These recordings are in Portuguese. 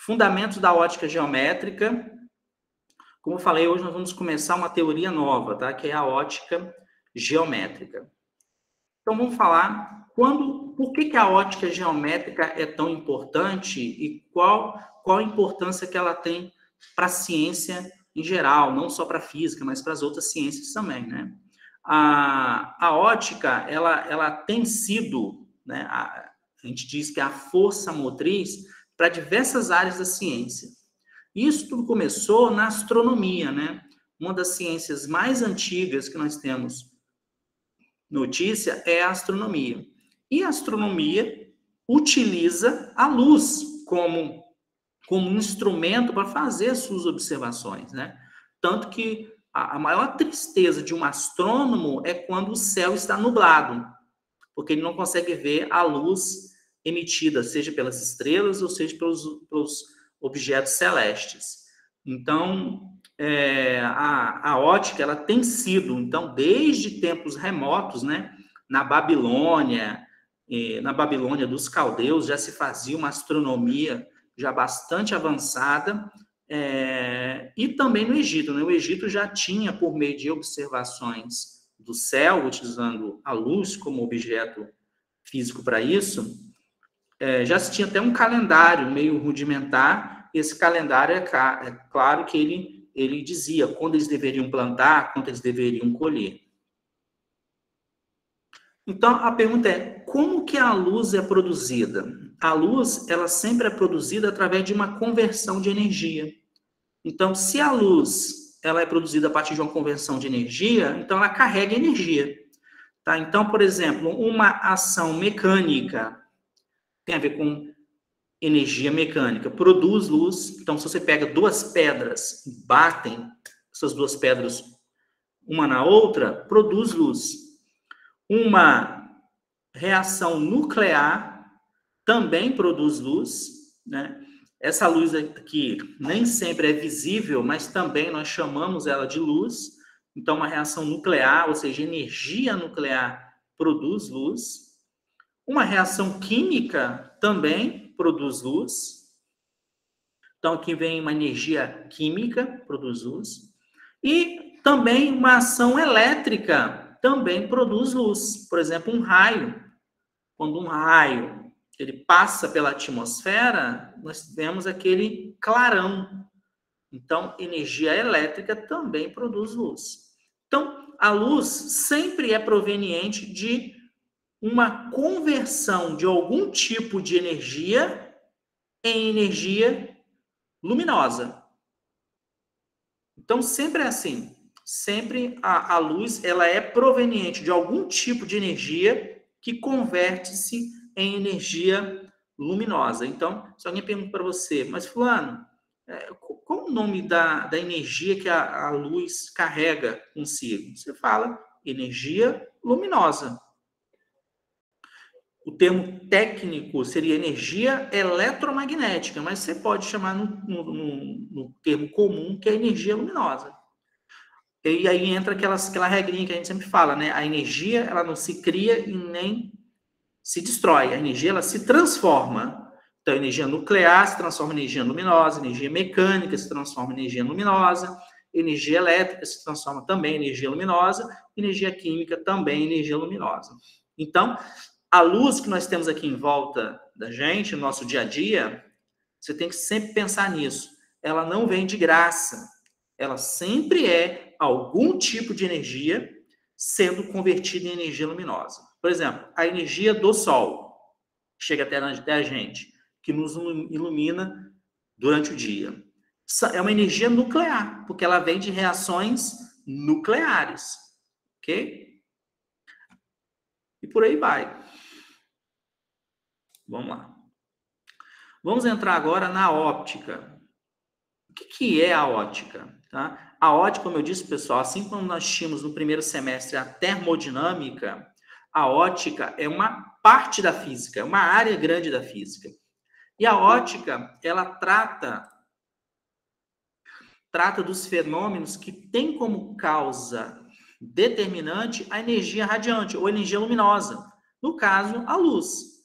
Fundamentos da ótica geométrica. Como eu falei, hoje nós vamos começar uma teoria nova, tá? Que é a ótica geométrica. Então, vamos falar por que a ótica geométrica é tão importante e qual a importância que ela tem para a ciência em geral, não só para a física, mas para as outras ciências também, né? A ótica, ela tem sido, né? A gente diz que é a força motriz para diversas áreas da ciência. Isso tudo começou na astronomia, né? Uma das ciências mais antigas que nós temos notícia é a astronomia. E a astronomia utiliza a luz como instrumento para fazer as suas observações, né? Tanto que a maior tristeza de um astrônomo é quando o céu está nublado, porque ele não consegue ver a luz emitida, seja pelas estrelas ou seja pelos objetos celestes. Então, a ótica, ela tem sido, então, desde tempos remotos, né, na Babilônia dos caldeus, já se fazia uma astronomia já bastante avançada, e também no Egito, né? O Egito já tinha, por meio de observações do céu, utilizando a luz como objeto físico para isso, já se tinha até um calendário meio rudimentar. Esse calendário, é claro que ele dizia quando eles deveriam plantar, quando eles deveriam colher. Então, a pergunta é, como que a luz é produzida? A luz, ela sempre é produzida através de uma conversão de energia. Então, se a luz ela é produzida a partir de uma conversão de energia, então ela carrega energia. Tá? Então, por exemplo, uma ação mecânica tem a ver com energia mecânica, produz luz. Então, se você pega duas pedras, batem essas duas pedras uma na outra, produz luz. Uma reação nuclear também produz luz, né? Essa luz aqui nem sempre é visível, mas também nós chamamos ela de luz. Então, uma reação nuclear, ou seja, energia nuclear, produz luz. Uma reação química também produz luz. Então, aqui vem uma energia química, produz luz. E também uma ação elétrica também produz luz. Por exemplo, um raio. Quando um raio ele passa pela atmosfera, nós vemos aquele clarão. Então, energia elétrica também produz luz. Então, a luz sempre é proveniente de uma conversão de algum tipo de energia em energia luminosa. Então, sempre é assim. Sempre a luz ela é proveniente de algum tipo de energia que converte-se em energia luminosa. Então, se alguém pergunta para você, mas fulano, qual o nome da energia que a luz carrega consigo? Você fala energia luminosa. O termo técnico seria energia eletromagnética, mas você pode chamar no termo comum que é energia luminosa. E aí entra aquela regrinha que a gente sempre fala, né? A energia, ela não se cria e nem se destrói. A energia, ela se transforma. Então, a energia nuclear se transforma em energia luminosa, energia mecânica se transforma em energia luminosa, energia elétrica se transforma também em energia luminosa, energia química também em energia luminosa. Então, a luz que nós temos aqui em volta da gente, no nosso dia a dia, você tem que sempre pensar nisso. Ela não vem de graça. Ela sempre é algum tipo de energia sendo convertida em energia luminosa. Por exemplo, a energia do Sol chega até a gente, que nos ilumina durante o dia. É uma energia nuclear, porque ela vem de reações nucleares. Ok? E por aí vai. Vamos lá. Vamos entrar agora na óptica. O que é a óptica? Tá? A óptica, como eu disse, pessoal, assim como nós tínhamos no primeiro semestre a termodinâmica, a óptica é uma parte da física, é uma área grande da física. E a óptica, ela trata dos fenômenos que têm como causa determinante a energia radiante ou energia luminosa. No caso, a luz.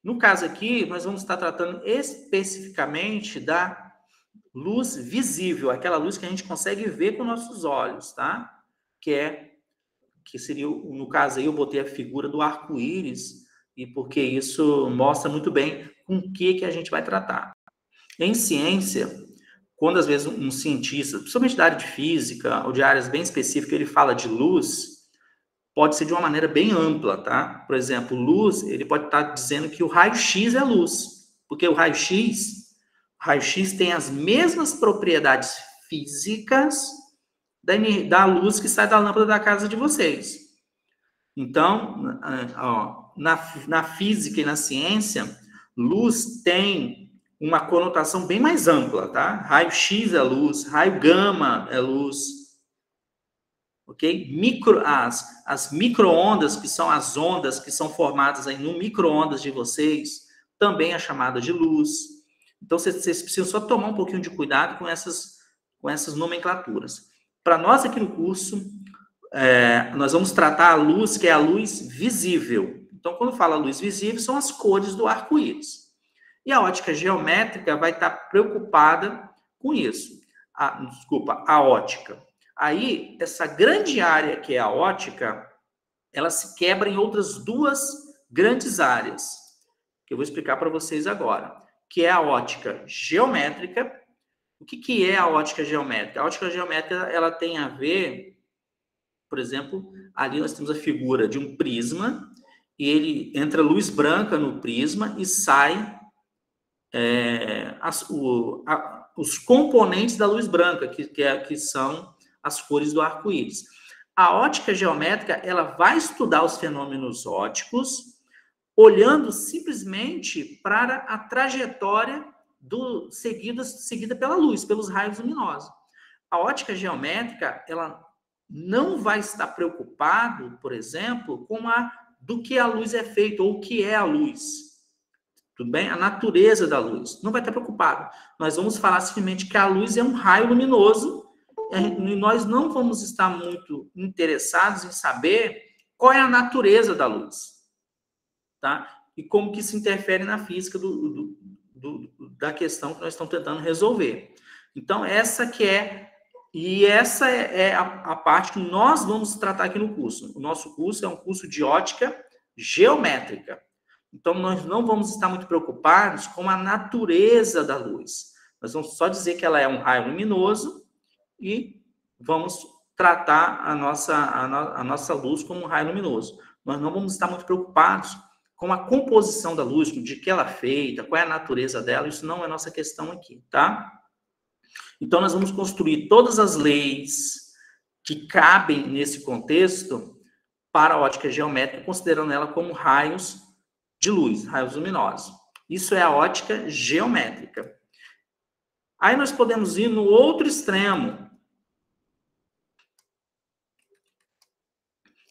No caso aqui, nós vamos estar tratando especificamente da luz visível, aquela luz que a gente consegue ver com nossos olhos, tá? Que seria, no caso aí, eu botei a figura do arco-íris, e porque isso mostra muito bem com o que a gente vai tratar. Em ciência, quando às vezes um cientista, principalmente da área de física ou de áreas bem específicas, ele fala de luz, pode ser de uma maneira bem ampla, tá? Por exemplo, luz, ele pode estar dizendo que o raio-x é luz, porque o raio-x tem as mesmas propriedades físicas da luz que sai da lâmpada da casa de vocês. Então, ó, na física e na ciência, luz tem uma conotação bem mais ampla, tá? Raio-x é luz, raio gama é luz, ok? As micro-ondas, que são as ondas que são formadas aí no micro-ondas de vocês, também é chamada de luz. Então, vocês precisam só tomar um pouquinho de cuidado com essas nomenclaturas. Para nós aqui no curso, nós vamos tratar a luz, que é a luz visível. Então, quando fala luz visível, são as cores do arco-íris. E a ótica geométrica vai estar preocupada com isso. A ótica. Aí, essa grande área que é a ótica, ela se quebra em outras duas grandes áreas, que eu vou explicar para vocês agora, que é a ótica geométrica. O que é a ótica geométrica? A ótica geométrica, ela tem a ver, por exemplo, ali nós temos a figura de um prisma, e ele entra luz branca no prisma e sai os componentes da luz branca, que são as cores do arco-íris. A ótica geométrica, ela vai estudar os fenômenos ópticos, olhando simplesmente para a trajetória seguida pela luz, pelos raios luminosos. A ótica geométrica, ela não vai estar preocupado, por exemplo, com do que a luz é feita, ou o que é a luz. Tudo bem? A natureza da luz. Não vai estar preocupado. Nós vamos falar simplesmente que a luz é um raio luminoso, e nós não vamos estar muito interessados em saber qual é a natureza da luz, tá? E como que isso interfere na física da questão que nós estamos tentando resolver. Então, essa é a parte que nós vamos tratar aqui no curso. O nosso curso é um curso de ótica geométrica. Então, nós não vamos estar muito preocupados com a natureza da luz. Nós vamos só dizer que ela é um raio luminoso e vamos tratar a nossa luz como um raio luminoso. Nós não vamos estar muito preocupados com a composição da luz, de que ela é feita, qual é a natureza dela, isso não é nossa questão aqui, tá? Então, nós vamos construir todas as leis que cabem nesse contexto para a ótica geométrica, considerando ela como raios de luz, raios luminosos. Isso é a ótica geométrica. Aí nós podemos ir no outro extremo,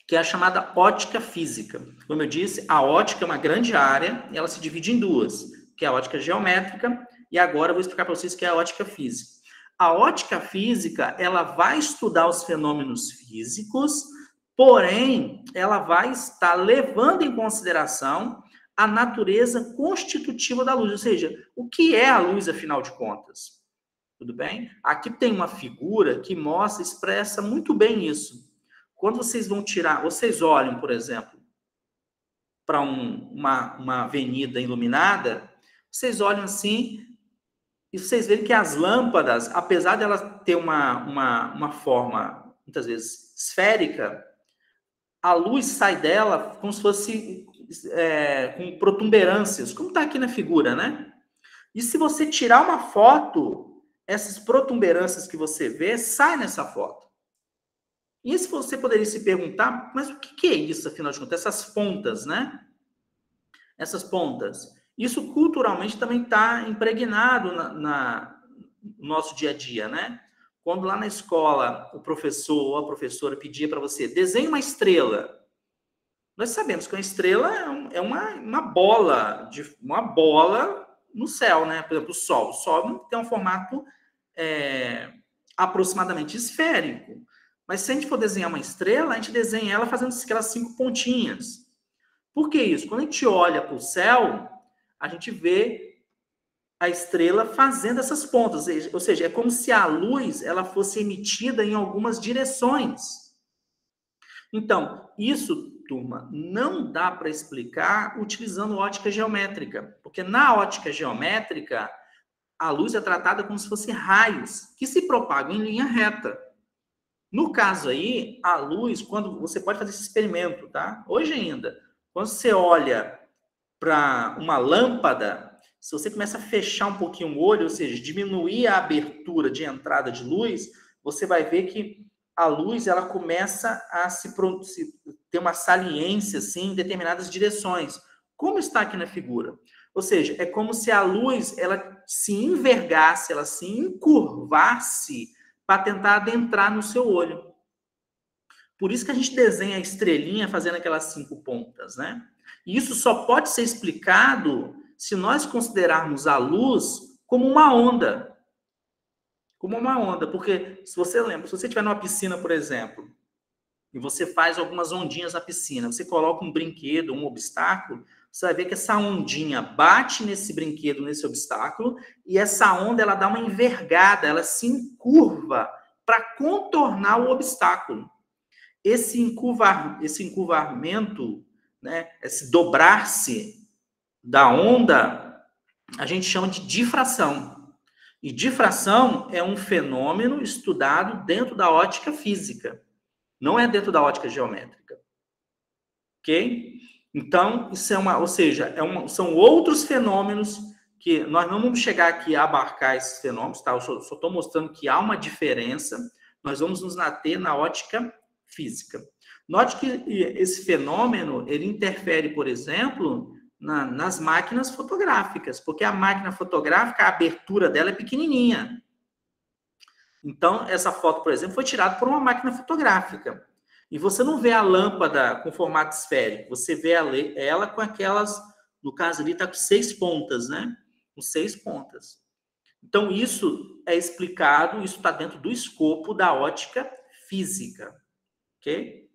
que é a chamada ótica física. Como eu disse, a ótica é uma grande área e ela se divide em duas, que é a ótica geométrica, e agora eu vou explicar para vocês o que é a ótica física. A ótica física, ela vai estudar os fenômenos físicos, porém, ela vai estar levando em consideração a natureza constitutiva da luz, ou seja, o que é a luz, afinal de contas. Tudo bem? Aqui tem uma figura que expressa muito bem isso. Quando vocês vocês olham, por exemplo, para uma avenida iluminada, vocês olham assim e vocês veem que as lâmpadas, apesar de elas ter uma forma, muitas vezes, esférica, a luz sai dela como se fosse com protuberâncias, como está aqui na figura, né? E se você tirar uma foto, essas protuberâncias que você vê, saem nessa foto. E se você poderia se perguntar, mas o que é isso, afinal de contas? Essas pontas, né? Essas pontas. Isso culturalmente também está impregnado no nosso dia a dia, né? Quando lá na escola o professor ou a professora pedia para você desenhe uma estrela, nós sabemos que uma estrela é uma bola no céu, né? Por exemplo, o Sol. O Sol tem um formato aproximadamente esférico. Mas se a gente for desenhar uma estrela, a gente desenha ela fazendo aquelas 5 pontinhas. Por que isso? Quando a gente olha para o céu, a gente vê a estrela fazendo essas pontas, ou seja, é como se a luz ela fosse emitida em algumas direções. Então, isso, turma, não dá para explicar utilizando ótica geométrica, porque na ótica geométrica, a luz é tratada como se fossem raios que se propagam em linha reta. No caso aí, a luz, quando você pode fazer esse experimento, tá? Hoje ainda, quando você olha para uma lâmpada, se você começa a fechar um pouquinho o olho, ou seja, diminuir a abertura de entrada de luz, você vai ver que a luz ela começa a ter uma saliência assim, em determinadas direções, como está aqui na figura. Ou seja, é como se a luz ela se envergasse, ela se encurvasse para tentar adentrar no seu olho. Por isso que a gente desenha a estrelinha fazendo aquelas 5 pontas, né? E isso só pode ser explicado se nós considerarmos a luz como uma onda. Como uma onda, porque se você lembra, se você estiver numa piscina, por exemplo, e você faz algumas ondinhas na piscina, você coloca um brinquedo, um obstáculo, você vai ver que essa ondinha bate nesse brinquedo, nesse obstáculo, e essa onda ela dá uma envergada, ela se encurva para contornar o obstáculo. Esse encurvamento, né, esse dobrar-se da onda, a gente chama de difração. E difração é um fenômeno estudado dentro da ótica física, não é dentro da ótica geométrica. Ok? Então, isso ou seja, são outros fenômenos que nós não vamos chegar aqui a abarcar esses fenômenos, tá? Eu só estou mostrando que há uma diferença, nós vamos nos ater na ótica física. Note que esse fenômeno, ele interfere, por exemplo, nas máquinas fotográficas, porque a máquina fotográfica, a abertura dela é pequenininha. Então, essa foto, por exemplo, foi tirada por uma máquina fotográfica. E você não vê a lâmpada com formato esférico, você vê ela com aquelas, no caso ali, está com 6 pontas, né? Com 6 pontas. Então, isso é explicado, isso está dentro do escopo da ótica física, ok?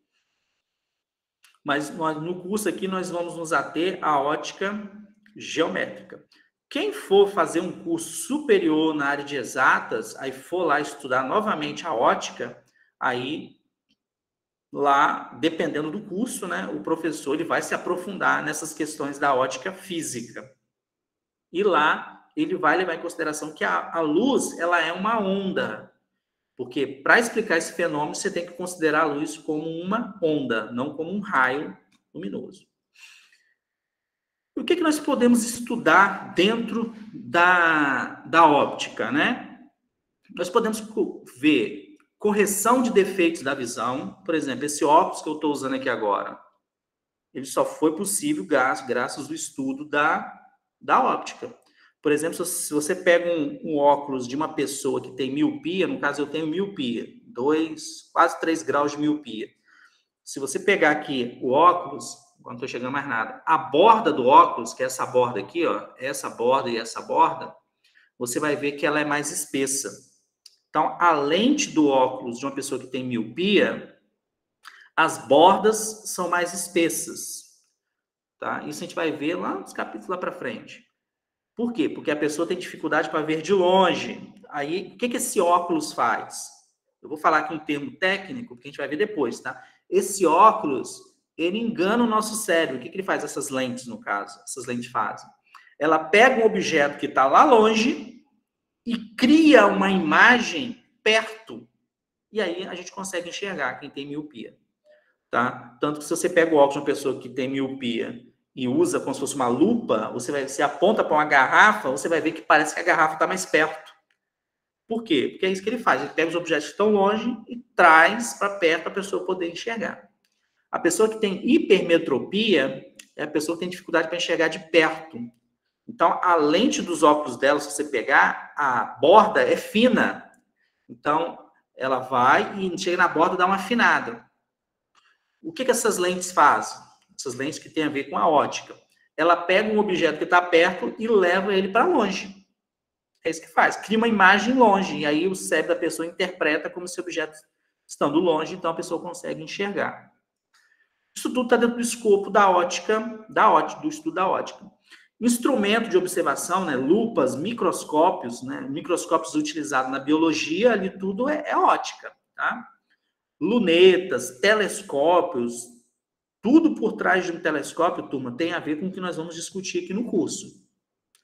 Mas no curso aqui nós vamos nos ater à ótica geométrica. Quem for fazer um curso superior na área de exatas, aí for lá estudar novamente a ótica, aí lá, dependendo do curso, né, o professor ele vai se aprofundar nessas questões da ótica física. E lá ele vai levar em consideração que a luz ela é uma onda. Porque para explicar esse fenômeno, você tem que considerar a luz como uma onda, não como um raio luminoso. O que nós podemos estudar dentro da óptica, né? Nós podemos ver correção de defeitos da visão. Por exemplo, esse óculos que eu estou usando aqui agora, ele só foi possível graças ao estudo da óptica. Por exemplo, se você pega um óculos de uma pessoa que tem miopia, no caso eu tenho miopia, quase 3 graus de miopia. Se você pegar aqui o óculos, não estou chegando mais nada, a borda do óculos, que é essa borda aqui, ó, essa borda e essa borda, você vai ver que ela é mais espessa. Então, a lente do óculos de uma pessoa que tem miopia, as bordas são mais espessas. Tá? Isso a gente vai ver lá nos capítulos lá para frente. Por quê? Porque a pessoa tem dificuldade para ver de longe. Aí, o que esse óculos faz? Eu vou falar aqui um termo técnico, que a gente vai ver depois, tá? Esse óculos, ele engana o nosso cérebro. O que ele faz? Essas lentes, no caso. Essas lentes fazem. Ela pega um objeto que está lá longe e cria uma imagem perto. E aí a gente consegue enxergar quem tem miopia. Tá? Tanto que se você pega o óculos de uma pessoa que tem miopia e usa como se fosse uma lupa, você aponta para uma garrafa, você vai ver que parece que a garrafa está mais perto. Por quê? Porque é isso que ele faz. Ele pega os objetos que estão longe e traz para perto para a pessoa poder enxergar. A pessoa que tem hipermetropia é a pessoa que tem dificuldade para enxergar de perto. Então, a lente dos óculos dela, se você pegar, a borda é fina. Então, ela vai e chega na borda e dá uma afinada. O que essas lentes fazem? Essas lentes que têm a ver com a ótica. Ela pega um objeto que está perto e leva ele para longe. É isso que faz. Cria uma imagem longe. E aí o cérebro da pessoa interpreta como se o objeto estando longe, então a pessoa consegue enxergar. Isso tudo está dentro do escopo da ótica, do estudo da ótica. Instrumento de observação, né? Lupas, microscópios, né? Microscópios utilizados na biologia, ali tudo é ótica, tá? Lunetas, telescópios, tudo por trás de um telescópio, turma, tem a ver com o que nós vamos discutir aqui no curso,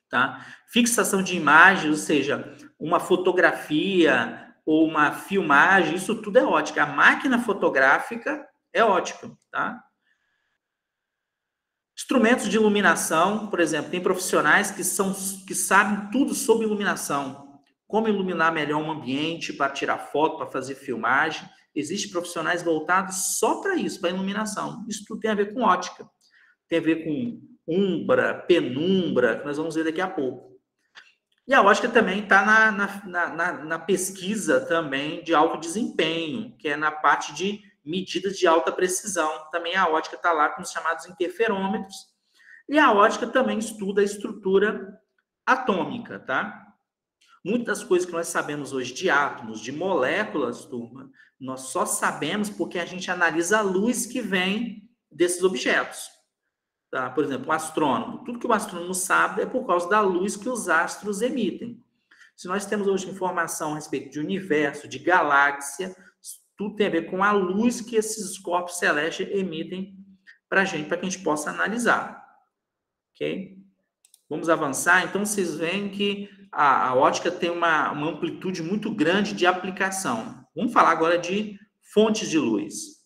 tá? Fixação de imagens, ou seja, uma fotografia ou uma filmagem, isso tudo é ótica. A máquina fotográfica é ótica, tá? Instrumentos de iluminação, por exemplo, tem profissionais que sabem tudo sobre iluminação, como iluminar melhor um ambiente para tirar foto, para fazer filmagem. Existem profissionais voltados só para isso, para iluminação. Isso tudo tem a ver com ótica, tem a ver com umbra, penumbra, que nós vamos ver daqui a pouco. E a ótica também está na pesquisa também de alto desempenho, que é na parte de medidas de alta precisão. Também a ótica está lá com os chamados interferômetros. E a ótica também estuda a estrutura atômica, tá? Muitas das coisas que nós sabemos hoje de átomos, de moléculas, turma, nós só sabemos porque a gente analisa a luz que vem desses objetos. Tá? Por exemplo, o astrônomo. Tudo que o astrônomo sabe é por causa da luz que os astros emitem. Se nós temos hoje informação a respeito de universo, de galáxia, tudo tem a ver com a luz que esses corpos celestes emitem para a gente, para que a gente possa analisar. Ok? Vamos avançar. Então, vocês veem que a ótica tem uma amplitude muito grande de aplicação. Vamos falar agora de fontes de luz.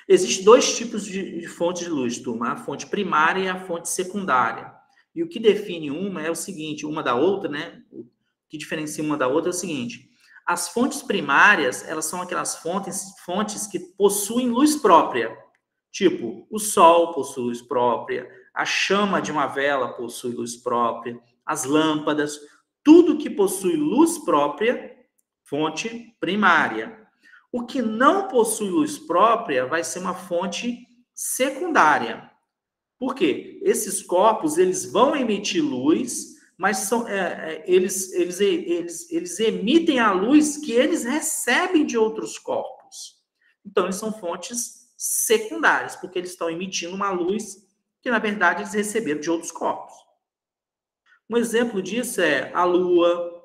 Existem dois tipos de fontes de luz, turma. A fonte primária e a fonte secundária. E o que define uma é o seguinte, uma da outra, né? O que diferencia uma da outra é o seguinte. As fontes primárias, elas são aquelas fontes que possuem luz própria. Tipo, o sol possui luz própria, a chama de uma vela possui luz própria, as lâmpadas, tudo que possui luz própria, fonte primária. O que não possui luz própria vai ser uma fonte secundária. Por quê? Esses corpos, eles vão emitir luz, mas eles emitem a luz que eles recebem de outros corpos. Então, eles são fontes secundárias, porque eles estão emitindo uma luz que, na verdade, eles receberam de outros corpos. Um exemplo disso é a Lua.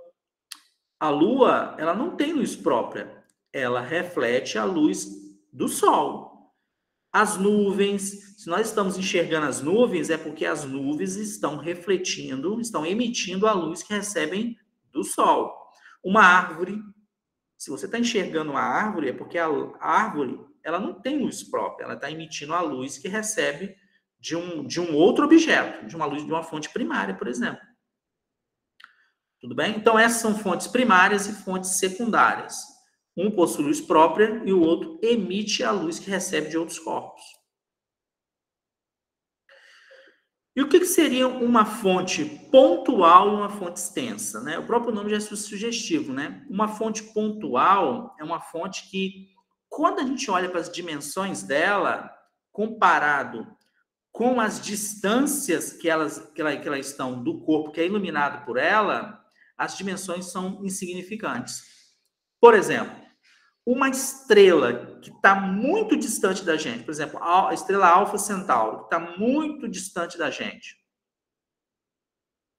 A Lua, ela não tem luz própria. Ela reflete a luz do Sol. As nuvens, se nós estamos enxergando as nuvens, é porque as nuvens estão refletindo, estão emitindo a luz que recebem do Sol. Uma árvore, se você está enxergando uma árvore, é porque a árvore, ela não tem luz própria, ela está emitindo a luz que recebe de um outro objeto, de uma luz de uma fonte primária, por exemplo. Tudo bem? Então, essas são fontes primárias e fontes secundárias. Um possui luz própria e o outro emite a luz que recebe de outros corpos. E o que seria uma fonte pontual e uma fonte extensa, né? O próprio nome já é sugestivo, né? Uma fonte pontual é uma fonte que, quando a gente olha para as dimensões dela, comparado com as distâncias que elas estão do corpo que é iluminado por ela, as dimensões são insignificantes. Por exemplo, uma estrela que está muito distante da gente, por exemplo, a estrela Alfa Centauro, que está muito distante da gente.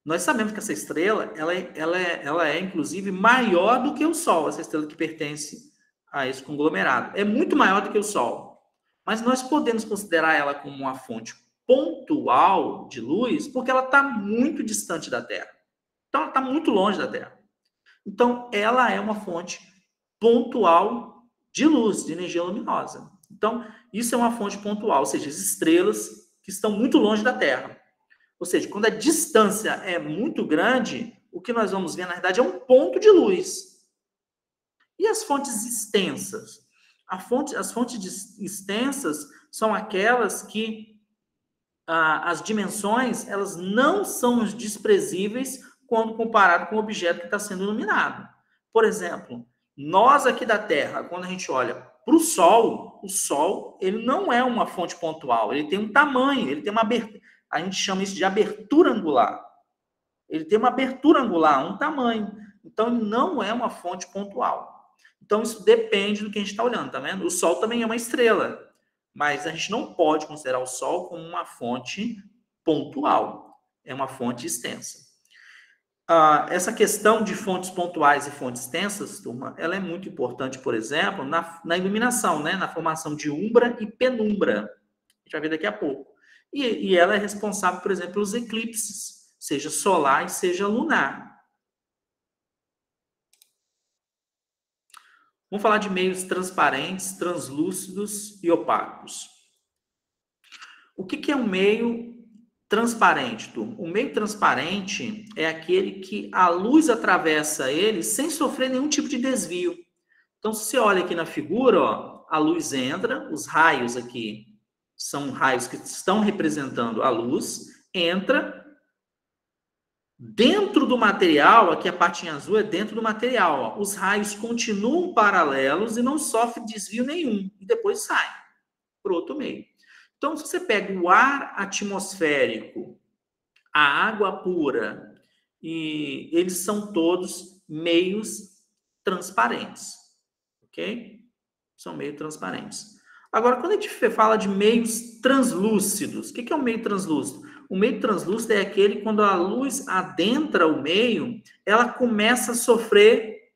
Nós sabemos que essa estrela, ela é inclusive maior do que o Sol, essa estrela que pertence a esse conglomerado. É muito maior do que o Sol. Mas nós podemos considerar ela como uma fonte pontual de luz, porque ela está muito distante da Terra. Então, ela está muito longe da Terra. Então, ela é uma fonte pontual de luz, de energia luminosa. Então, isso é uma fonte pontual, ou seja, as estrelas que estão muito longe da Terra. Ou seja, quando a distância é muito grande, o que nós vamos ver, na verdade, é um ponto de luz. E as fontes extensas? As fontes extensas são aquelas que as dimensões elas não são desprezíveis quando comparado com o objeto que está sendo iluminado. Por exemplo, nós aqui da Terra, quando a gente olha para o Sol ele não é uma fonte pontual, ele tem um tamanho, ele tem uma abertura, a gente chama isso de abertura angular. Ele tem uma abertura angular, um tamanho. Então, ele não é uma fonte pontual. Então, isso depende do que a gente está olhando, tá vendo? O Sol também é uma estrela, mas a gente não pode considerar o Sol como uma fonte pontual. é uma fonte extensa. Essa questão de fontes pontuais e fontes extensas, turma, ela é muito importante, por exemplo, na iluminação, né? Na formação de umbra e penumbra. A gente vai ver daqui a pouco. E ela é responsável, por exemplo, pelos eclipses, seja solar e seja lunar. Vamos falar de meios transparentes, translúcidos e opacos. O que é um meio transparente, turma? O meio transparente é aquele que a luz atravessa ele sem sofrer nenhum tipo de desvio. Então, se você olha aqui na figura, ó, a luz entra, os raios aqui são raios que estão representando a luz, entra dentro do material, aqui a partinha azul é dentro do material, ó, os raios continuam paralelos e não sofrem desvio nenhum, e depois saem para outro meio. Então, se você pega o ar atmosférico, a água pura, e eles são todos meios transparentes, ok? São meios transparentes. Agora, quando a gente fala de meios translúcidos, o que é um meio translúcido? O meio translúcido é aquele quando a luz adentra o meio, ela começa a sofrer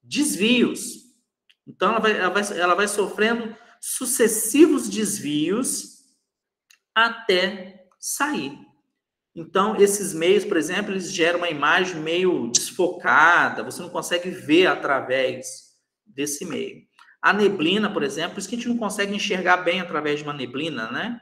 desvios. Então, ela vai sofrendo sucessivos desvios até sair. Então, esses meios, por exemplo, eles geram uma imagem meio desfocada, você não consegue ver através desse meio. A neblina, por exemplo, por isso que a gente não consegue enxergar bem através de uma neblina, né?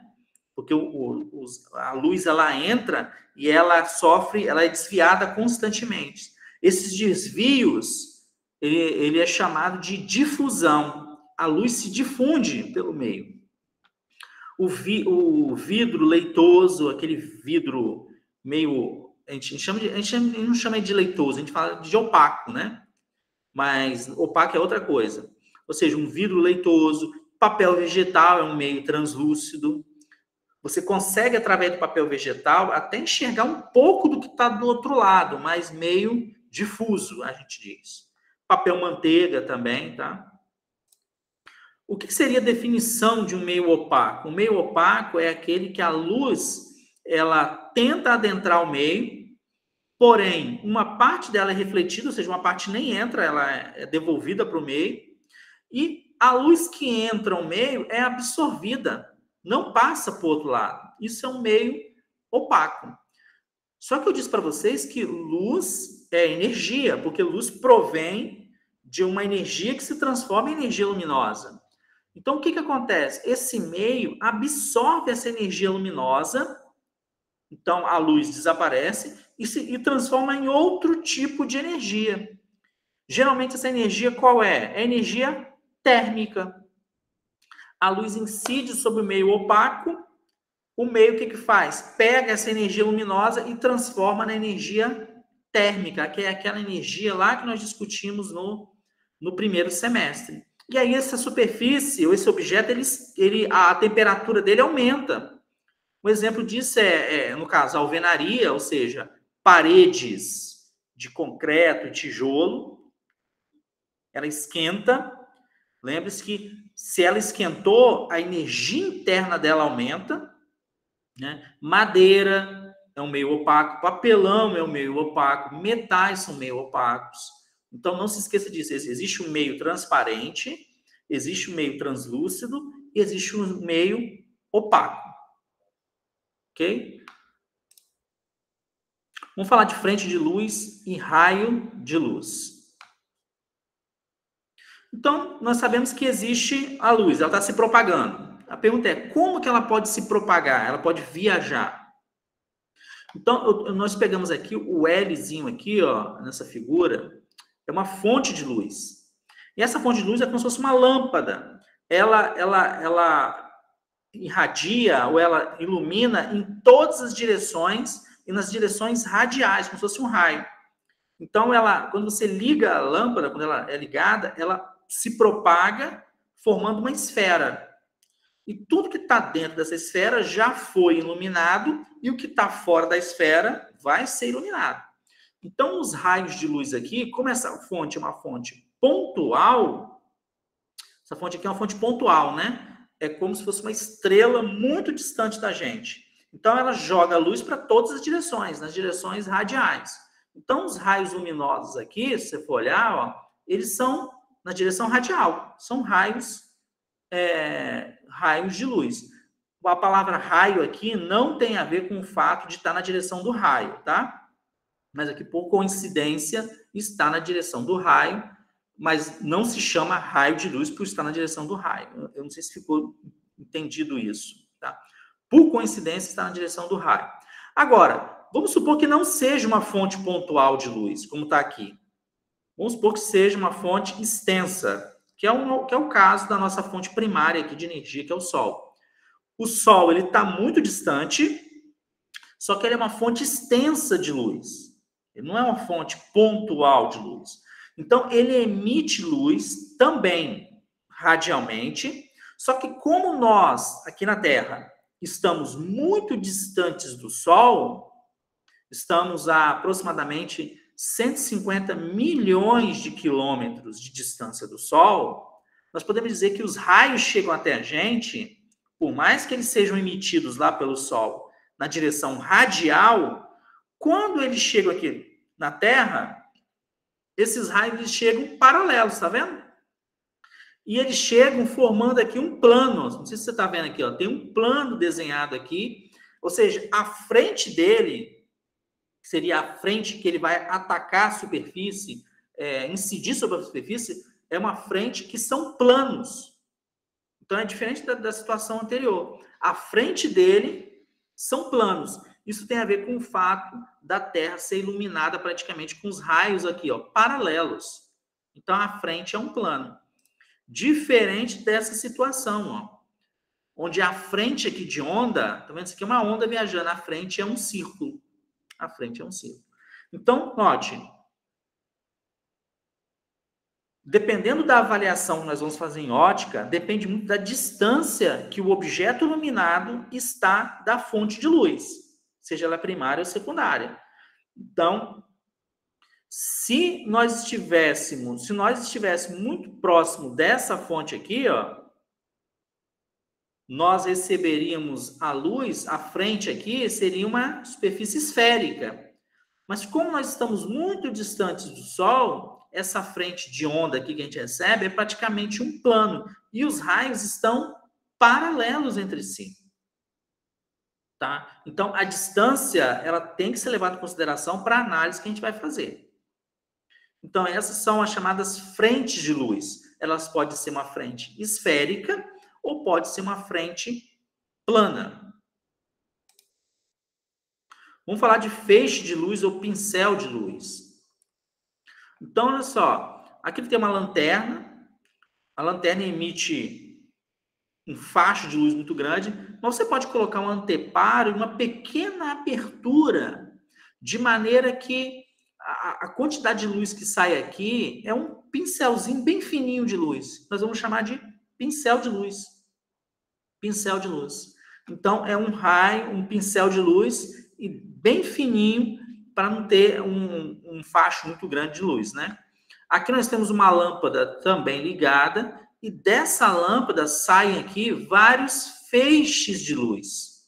Porque a luz, ela entra e ela sofre, ela é desviada constantemente. Esses desvios, ele é chamado de difusão. A luz se difunde pelo meio. O vidro leitoso, aquele vidro meio... A gente não chama de leitoso, a gente fala de opaco, né? Mas opaco é outra coisa. Ou seja, um vidro leitoso, papel vegetal é um meio translúcido. Você consegue, através do papel vegetal, até enxergar um pouco do que está do outro lado, mas meio difuso, a gente diz. Papel manteiga também, tá? O que seria a definição de um meio opaco? Um meio opaco é aquele que a luz, ela tenta adentrar o meio, porém, uma parte dela é refletida, ou seja, uma parte nem entra, ela é devolvida para o meio, e a luz que entra no meio é absorvida, não passa para o outro lado. Isso é um meio opaco. Só que eu disse para vocês que luz é energia, porque luz provém de uma energia que se transforma em energia luminosa. Então, o que acontece? Esse meio absorve essa energia luminosa, então a luz desaparece e transforma em outro tipo de energia. Geralmente, essa energia qual é? É energia térmica. A luz incide sobre o meio opaco, o meio o que faz? Pega essa energia luminosa e transforma na energia térmica, que é aquela energia lá que nós discutimos no primeiro semestre. E aí essa superfície, ou esse objeto, a temperatura dele aumenta. Um exemplo disso no caso, a alvenaria, ou seja, paredes de concreto e tijolo, ela esquenta. Lembre-se que se ela esquentou, a energia interna dela aumenta, né? Madeira é um meio opaco, papelão é um meio opaco, metais são meio opacos. Então, não se esqueça disso. Existe um meio transparente, existe um meio translúcido e existe um meio opaco. Ok? Vamos falar de frente de luz e raio de luz. Então, nós sabemos que existe a luz, ela está se propagando. A pergunta é, como que ela pode se propagar? Ela pode viajar? Então, nós pegamos aqui o Lzinho aqui, ó, nessa figura, é uma fonte de luz. E essa fonte de luz é como se fosse uma lâmpada. Ela irradia ou ela ilumina em todas as direções e nas direções radiais, como se fosse um raio. Então, quando você liga a lâmpada, quando ela é ligada, ela se propaga formando uma esfera. E tudo que está dentro dessa esfera já foi iluminado e o que está fora da esfera vai ser iluminado. Então, os raios de luz aqui, como essa fonte é uma fonte pontual, essa fonte aqui é uma fonte pontual, né? É como se fosse uma estrela muito distante da gente. Então, ela joga a luz para todas as direções, nas direções radiais. Então, os raios luminosos aqui, se você for olhar, ó, eles são na direção radial. São raios de luz. A palavra raio aqui não tem a ver com o fato de estar na direção do raio, tá? Mas aqui, por coincidência, está na direção do raio, mas não se chama raio de luz por estar na direção do raio. Eu não sei se ficou entendido isso, tá? Por coincidência, está na direção do raio. Agora, vamos supor que não seja uma fonte pontual de luz, como está aqui. Vamos supor que seja uma fonte extensa, que é o caso da nossa fonte primária aqui de energia, que é o Sol. O Sol está muito distante, só que ele é uma fonte extensa de luz. Ele não é uma fonte pontual de luz. Então, ele emite luz também radialmente, só que como nós, aqui na Terra, estamos muito distantes do Sol, estamos a aproximadamente 150 milhões de quilômetros de distância do Sol, nós podemos dizer que os raios chegam até a gente, por mais que eles sejam emitidos lá pelo Sol na direção radial, quando eles chegam aqui na Terra, esses raios chegam paralelos, tá vendo? E eles chegam formando aqui um plano. Não sei se você está vendo aqui, ó, tem um plano desenhado aqui, ou seja, a frente dele, seria a frente que ele vai atacar a superfície, incidir sobre a superfície, é uma frente que são planos. Então, é diferente da situação anterior. A frente dele são planos. Isso tem a ver com o fato da Terra ser iluminada praticamente com os raios aqui, ó, paralelos. Então, a frente é um plano. Diferente dessa situação, ó, onde a frente aqui de onda, tá vendo? Isso aqui é uma onda viajando, a frente é um círculo. A frente é um círculo. Então, note, dependendo da avaliação que nós vamos fazer em ótica, depende muito da distância que o objeto iluminado está da fonte de luz, seja ela primária ou secundária. Então, se nós estivéssemos muito próximo dessa fonte aqui, ó, nós receberíamos a luz, a frente aqui seria uma superfície esférica. Mas como nós estamos muito distantes do Sol, essa frente de onda aqui que a gente recebe é praticamente um plano. E os raios estão paralelos entre si. Tá? Então, a distância ela tem que ser levada em consideração para a análise que a gente vai fazer. Então, essas são as chamadas frentes de luz. Elas podem ser uma frente esférica ou pode ser uma frente plana. Vamos falar de feixe de luz ou pincel de luz. Então, olha só. Aqui tem uma lanterna. A lanterna emite um facho de luz muito grande. Mas você pode colocar um anteparo e uma pequena abertura, de maneira que a quantidade de luz que sai aqui é um pincelzinho bem fininho de luz. Nós vamos chamar de pincel de luz. Pincel de luz. Então, é um raio, um pincel de luz e bem fininho para não ter um facho muito grande de luz, né? Aqui nós temos uma lâmpada também ligada e dessa lâmpada saem aqui vários feixes de luz.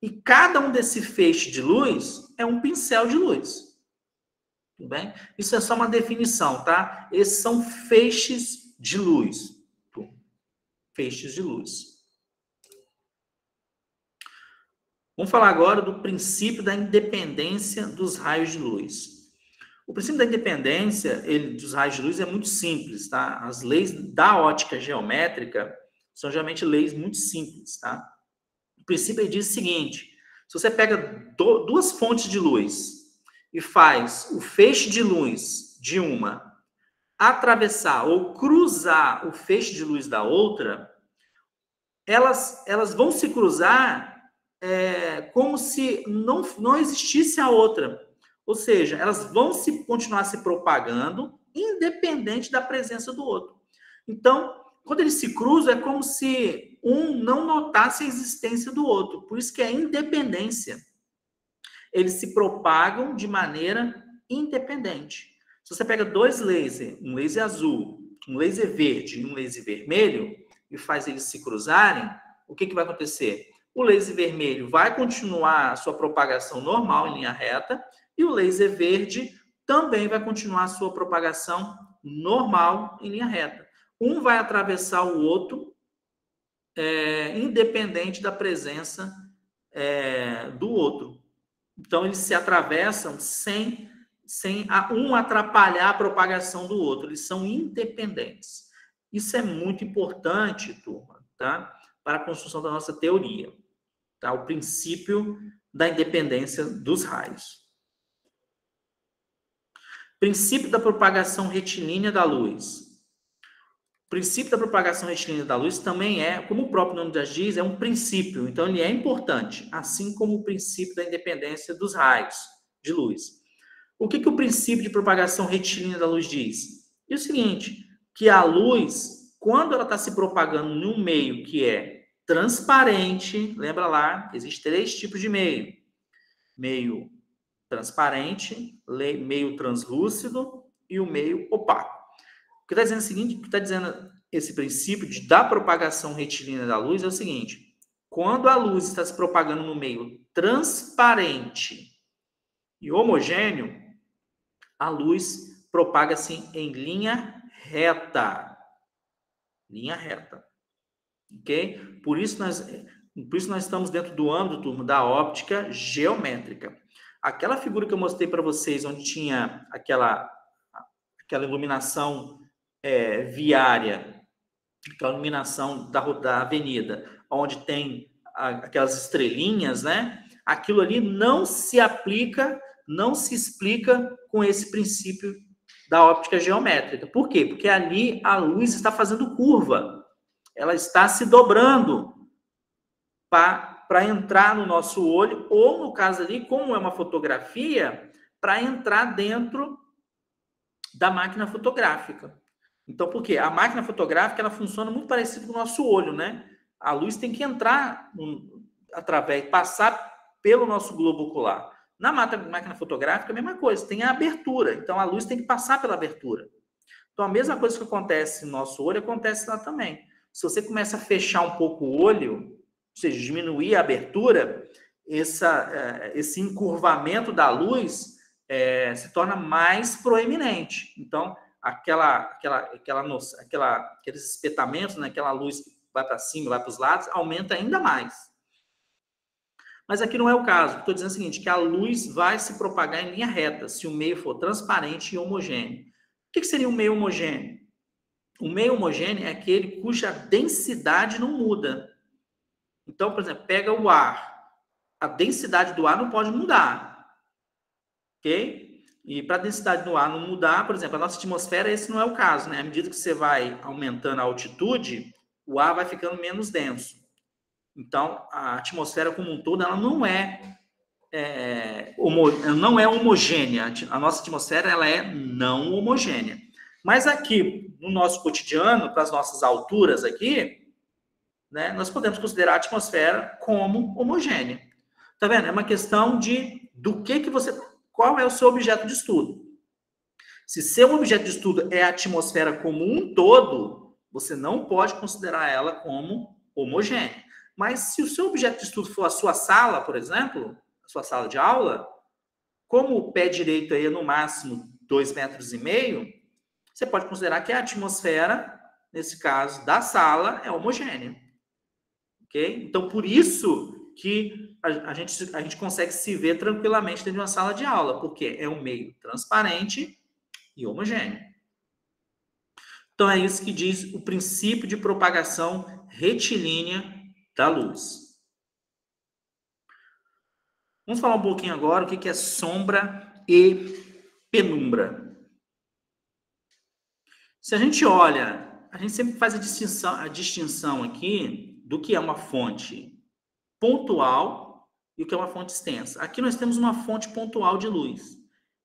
E cada um desse feixe de luz é um pincel de luz. Tudo bem? Isso é só uma definição, tá? Esses são feixes de luz. Feixes de luz. Vamos falar agora do princípio da independência dos raios de luz. O princípio da independência dos raios de luz é muito simples, tá? As leis da ótica geométrica são geralmente leis muito simples, tá? O princípio diz o seguinte: se você pega duas fontes de luz e faz o feixe de luz de uma atravessar ou cruzar o feixe de luz da outra, elas vão se cruzar como se não existisse a outra. Ou seja, elas vão continuar se propagando independente da presença do outro. Então, quando eles se cruzam, é como se um não notasse a existência do outro. Por isso que é independência. Eles se propagam de maneira independente. Se você pega dois lasers, um laser azul, um laser verde e um laser vermelho, e faz eles se cruzarem, o que vai acontecer? O laser vermelho vai continuar a sua propagação normal em linha reta e o laser verde também vai continuar a sua propagação normal em linha reta. Um vai atravessar o outro, independente da presença do outro. Então, eles se atravessam sem um atrapalhar a propagação do outro. Eles são independentes. Isso é muito importante, turma, tá? Para a construção da nossa teoria. Tá? O princípio da independência dos raios. Princípio da propagação retilínea da luz. O princípio da propagação retilínea da luz também como o próprio nome já diz, é um princípio. Então, ele é importante, assim como o princípio da independência dos raios de luz. O que o princípio de propagação retilínea da luz diz? É o seguinte, que a luz, quando ela está se propagando num meio que é transparente, lembra lá, existem 3 tipos de meio. Meio transparente, meio translúcido e o meio opaco. O que está dizendo é o seguinte, o que está dizendo esse princípio da propagação retilínea da luz é o seguinte, quando a luz está se propagando no meio transparente e homogêneo, a luz propaga-se em linha reta. Linha reta. Ok? Por isso nós estamos dentro do âmbito, turma, da óptica geométrica. Aquela figura que eu mostrei para vocês, onde tinha aquela iluminação viária, aquela iluminação da avenida, onde tem aquelas estrelinhas, né? Aquilo ali não se aplica, não se explica com esse princípio da óptica geométrica. Por quê? Porque ali a luz está fazendo curva. Ela está se dobrando para entrar no nosso olho, ou no caso ali, como é uma fotografia, para entrar dentro da máquina fotográfica. Então, por quê? A máquina fotográfica, ela funciona muito parecido com o nosso olho, né? A luz tem que entrar passar pelo nosso globo ocular. Na máquina fotográfica, a mesma coisa, tem a abertura. Então, a luz tem que passar pela abertura. Então, a mesma coisa que acontece no nosso olho, acontece lá também. Se você começa a fechar um pouco o olho, ou seja, diminuir a abertura, esse encurvamento da luz se torna mais proeminente. Então, aqueles espetamentos, né, aquela luz que vai para cima, vai para os lados, aumenta ainda mais. Mas aqui não é o caso. Estou dizendo o seguinte, que a luz vai se propagar em linha reta, se o meio for transparente e homogêneo. O que seria um meio homogêneo? O meio homogêneo é aquele cuja densidade não muda. Então, por exemplo, pega o ar. A densidade do ar não pode mudar. Ok? E para a densidade do ar não mudar, por exemplo, a nossa atmosfera, esse não é o caso, né? À medida que você vai aumentando a altitude, o ar vai ficando menos denso. Então, a atmosfera como um todo, ela não é homogênea. A nossa atmosfera, ela é não homogênea. Mas aqui, no nosso cotidiano, para as nossas alturas aqui, né, nós podemos considerar a atmosfera como homogênea. Tá vendo? É uma questão qual é o seu objeto de estudo. Se seu objeto de estudo é a atmosfera como um todo, você não pode considerar ela como homogênea. Mas se o seu objeto de estudo for a sua sala, por exemplo, a sua sala de aula, como o pé direito aí é no máximo 2,5 metros, você pode considerar que a atmosfera, nesse caso, da sala, é homogênea. Ok? Então, por isso que a gente consegue se ver tranquilamente dentro de uma sala de aula, porque é um meio transparente e homogêneo. Então, é isso que diz o princípio de propagação retilínea da luz. Vamos falar um pouquinho agora o que é sombra e penumbra. Se a gente olha, a gente sempre faz a distinção aqui do que é uma fonte pontual e o que é uma fonte extensa. Aqui nós temos uma fonte pontual de luz.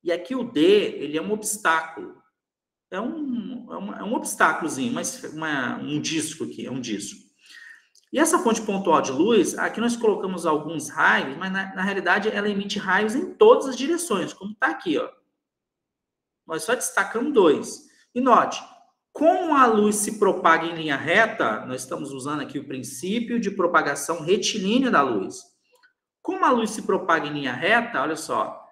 E aqui o D, ele é um obstáculo. É um obstáculozinho, um disco aqui, é um disco. E essa fonte pontual de luz, aqui nós colocamos alguns raios, mas na realidade ela emite raios em todas as direções, como está aqui, ó. Nós só destacamos 2. E note, Como a luz se propaga em linha reta, nós estamos usando aqui o princípio de propagação retilínea da luz. Como a luz se propaga em linha reta, olha só,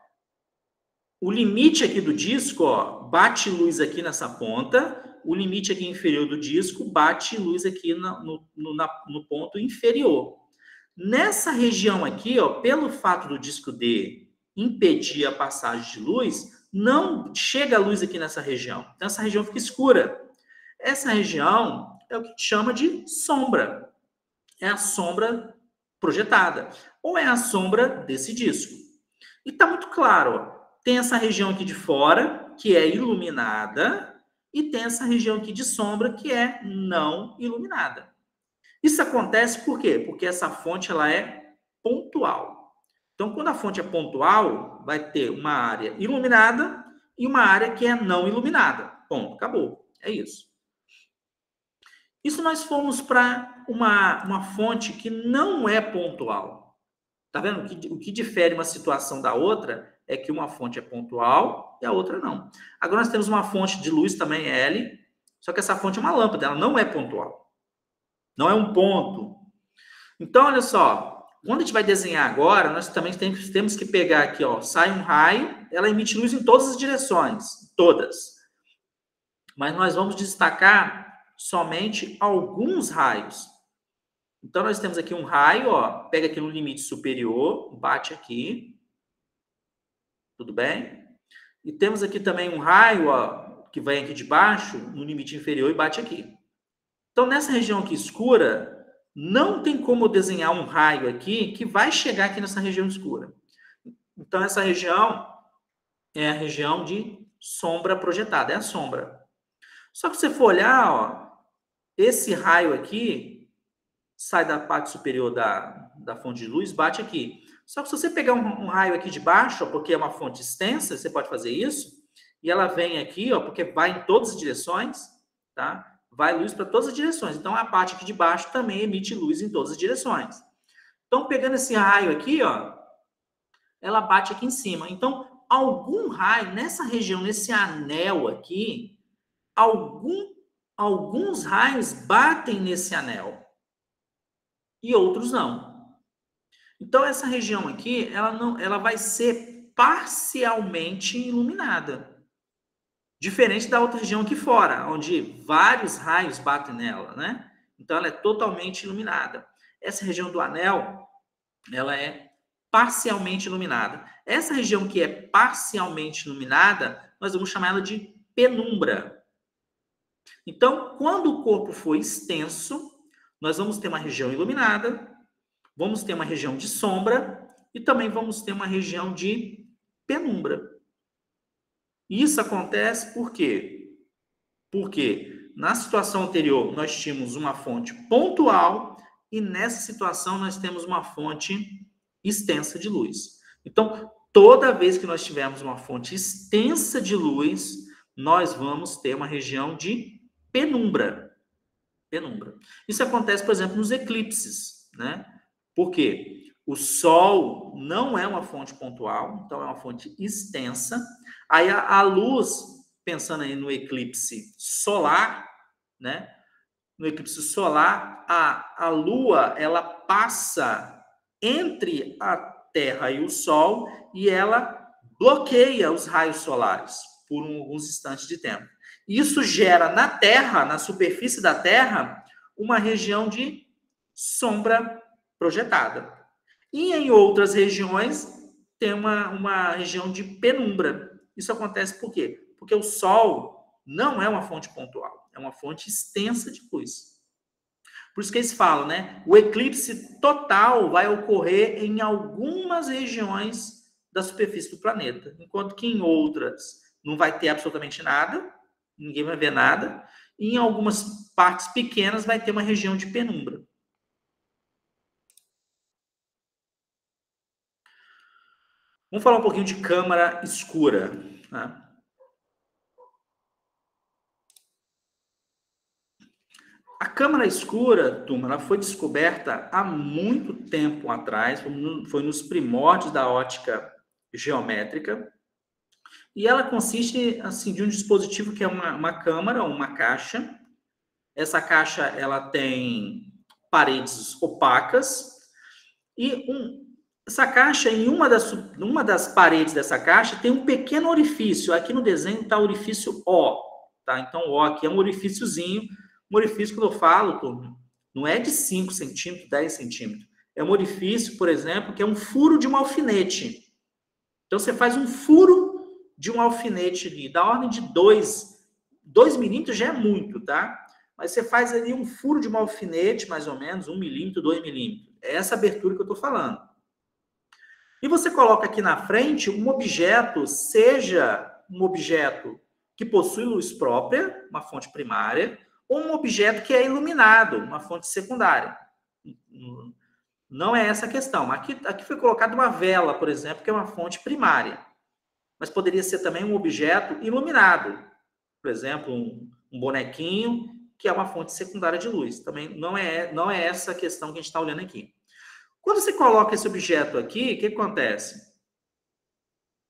o limite aqui do disco, ó, bate luz aqui nessa ponta, o limite aqui inferior do disco bate luz aqui no ponto inferior. Nessa região aqui, ó, pelo fato do disco D impedir a passagem de luz, não chega a luz aqui nessa região. Então, essa região fica escura. Essa região é o que chama de sombra. É a sombra projetada. Ou é a sombra desse disco. E está muito claro, ó. Tem essa região aqui de fora, que é iluminada, e tem essa região aqui de sombra, que é não iluminada. Isso acontece por quê? Porque essa fonte ela é pontual. Então, quando a fonte é pontual, vai ter uma área iluminada e uma área que é não iluminada. Ponto, acabou. É isso. E se nós formos para uma fonte que não é pontual? Tá vendo? O que difere uma situação da outra é que uma fonte é pontual e a outra não. Agora nós temos uma fonte de luz também, L, só que essa fonte é uma lâmpada, ela não é pontual. Não é um ponto. Então, olha só, quando a gente vai desenhar agora, nós também temos que pegar aqui, ó, sai um raio, ela emite luz em todas as direções, todas. Mas nós vamos destacar somente alguns raios. Então, nós temos aqui um raio, ó, pega aqui no limite superior, bate aqui. Tudo bem? E temos aqui também um raio, ó, que vem aqui de baixo, no limite inferior e bate aqui. Então, nessa região aqui escura, não tem como desenhar um raio aqui que vai chegar aqui nessa região escura. Então, essa região é a região de sombra projetada, é a sombra. Só que se você for olhar, ó, esse raio aqui sai da parte superior da fonte de luz, bate aqui. Só que se você pegar um raio aqui de baixo, ó, porque é uma fonte extensa, você pode fazer isso, e ela vem aqui, ó, porque vai em todas as direções, tá? Vai luz para todas as direções. Então, a parte aqui de baixo também emite luz em todas as direções. Então, pegando esse raio aqui, ó, ela bate aqui em cima. Então, algum raio nessa região, nesse anel aqui, alguns raios batem nesse anel e outros não. Então, essa região aqui, ela vai ser parcialmente iluminada. Diferente da outra região aqui fora, onde vários raios batem nela, né? Então, ela é totalmente iluminada. Essa região do anel, ela é parcialmente iluminada. Essa região que é parcialmente iluminada, nós vamos chamar ela de penumbra. Então, quando o corpo for extenso, nós vamos ter uma região iluminada, vamos ter uma região de sombra e também vamos ter uma região de penumbra. Isso acontece por quê? Porque na situação anterior nós tínhamos uma fonte pontual e nessa situação nós temos uma fonte extensa de luz. Então, toda vez que nós tivermos uma fonte extensa de luz, nós vamos ter uma região de penumbra. Penumbra. Isso acontece, por exemplo, nos eclipses, né? Por quê? O Sol não é uma fonte pontual, então é uma fonte extensa. Aí a luz, pensando aí no eclipse solar, né? No eclipse solar, a Lua, ela passa entre a Terra e o Sol e ela bloqueia os raios solares por alguns instantes de tempo. Isso gera na Terra, na superfície da Terra, uma região de sombra projetada. E em outras regiões, tem uma região de penumbra. Isso acontece por quê? Porque o Sol não é uma fonte pontual, é uma fonte extensa de luz. Por isso que eles falam, né? O eclipse total vai ocorrer em algumas regiões da superfície do planeta, enquanto que em outras não vai ter absolutamente nada, ninguém vai ver nada, e em algumas partes pequenas vai ter uma região de penumbra. Vamos falar um pouquinho de câmara escura. Né? A câmara escura, turma, ela foi descoberta há muito tempo atrás, foi nos primórdios da ótica geométrica. E ela consiste assim, de um dispositivo que é uma câmara, uma caixa. Essa caixa ela tem paredes opacas e essa caixa, em uma das paredes dessa caixa, tem um pequeno orifício. Aqui no desenho está o orifício O. Tá? Então, O aqui é um orifíciozinho. Um orifício que eu falo, turma, não é de 5 centímetros, 10 centímetros. É um orifício, por exemplo, que é um furo de um alfinete. Então, você faz um furo de um alfinete ali, da ordem de 2 milímetros já é muito, tá? Mas você faz ali um furo de um alfinete, mais ou menos, 1 milímetro, 2 milímetros. É essa abertura que eu estou falando. E você coloca aqui na frente um objeto, seja um objeto que possui luz própria, uma fonte primária, ou um objeto que é iluminado, uma fonte secundária. Não é essa a questão. Aqui foi colocada uma vela, por exemplo, que é uma fonte primária. Mas poderia ser também um objeto iluminado. Por exemplo, um bonequinho, que é uma fonte secundária de luz. Também não é essa a questão que a gente está olhando aqui. Quando você coloca esse objeto aqui, o que acontece?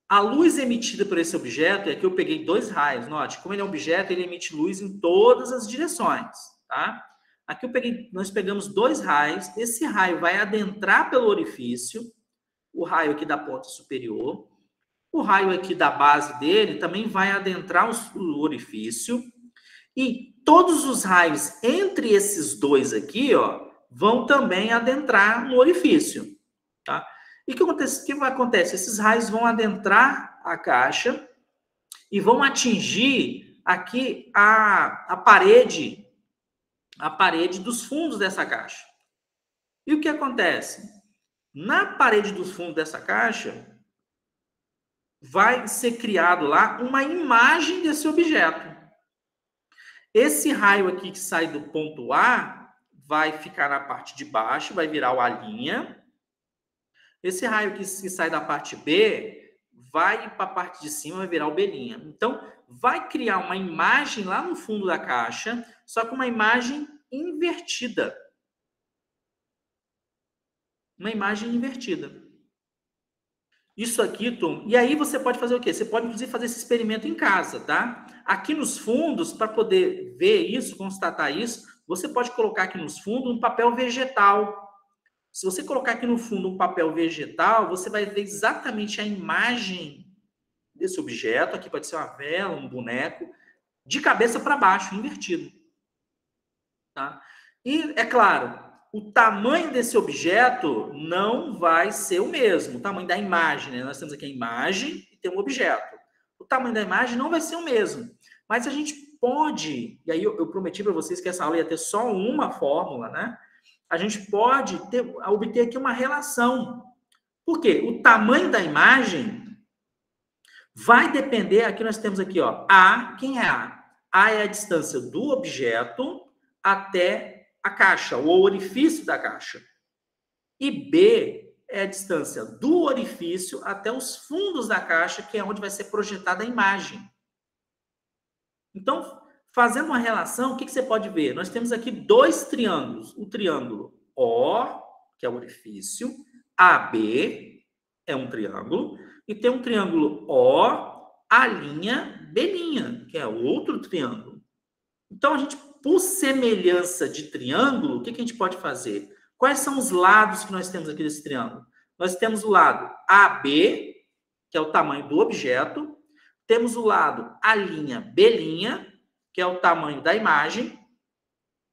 A luz emitida por esse objeto, e aqui eu peguei 2 raios, note, como ele é um objeto, ele emite luz em todas as direções, tá? Aqui nós pegamos 2 raios, esse raio vai adentrar pelo orifício, o raio aqui da ponta superior, o raio aqui da base dele também vai adentrar o orifício, e todos os raios entre esses dois aqui, ó, vão também adentrar no orifício, tá? E o que vai acontecer? Esses raios vão adentrar a caixa e vão atingir aqui a parede dos fundos dessa caixa. E o que acontece? Na parede dos fundos dessa caixa, vai ser criado lá uma imagem desse objeto. Esse raio aqui que sai do ponto A vai ficar na parte de baixo, vai virar o A'. Esse raio que sai da parte B vai para a parte de cima, vai virar o B'. Então, vai criar uma imagem lá no fundo da caixa, só que uma imagem invertida. Uma imagem invertida. Isso aqui, Tom, e aí você pode fazer o quê? Você pode, inclusive, fazer esse experimento em casa, tá? Aqui nos fundos, para poder ver isso, constatar isso, você pode colocar aqui nos fundos um papel vegetal. Se você colocar aqui no fundo um papel vegetal, você vai ver exatamente a imagem desse objeto. Aqui pode ser uma vela, um boneco, de cabeça para baixo, invertido. Tá? E, é claro, o tamanho desse objeto não vai ser o mesmo. O tamanho da imagem, né? Nós temos aqui a imagem e tem um objeto. O tamanho da imagem não vai ser o mesmo. Mas a gente pode, e aí eu prometi para vocês que essa aula ia ter só uma fórmula, né? A gente pode obter aqui uma relação. Por quê? O tamanho da imagem vai depender, aqui nós temos aqui, ó, A, quem é A? A é a distância do objeto até a caixa, o orifício da caixa. E B é a distância do orifício até os fundos da caixa, que é onde vai ser projetada a imagem. Então, fazendo uma relação, o que você pode ver? Nós temos aqui 2 triângulos. O triângulo O, que é o orifício, AB é um triângulo, e tem um triângulo O, A', B', que é outro triângulo. Então, a gente, por semelhança de triângulo, o que a gente pode fazer? Quais são os lados que nós temos aqui desse triângulo? Nós temos o lado AB, que é o tamanho do objeto. Temos o lado A'B', que é o tamanho da imagem.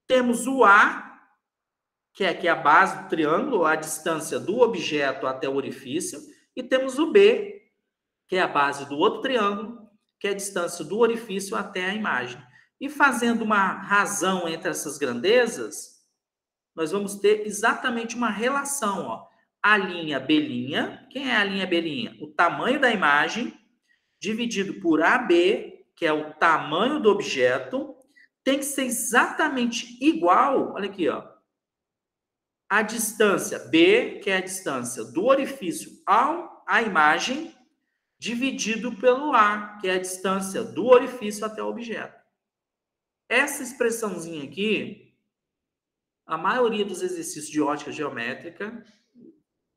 Temos o A, que é aqui a base do triângulo, a distância do objeto até o orifício. E temos o B, que é a base do outro triângulo, que é a distância do orifício até a imagem. E fazendo uma razão entre essas grandezas, nós vamos ter exatamente uma relação, ó. A'B', quem é A'B'? O tamanho da imagem, dividido por AB, que é o tamanho do objeto, tem que ser exatamente igual, olha aqui, ó, a distância B, que é a distância do orifício à imagem, dividido pelo A, que é a distância do orifício até o objeto. Essa expressãozinha aqui, a maioria dos exercícios de ótica geométrica,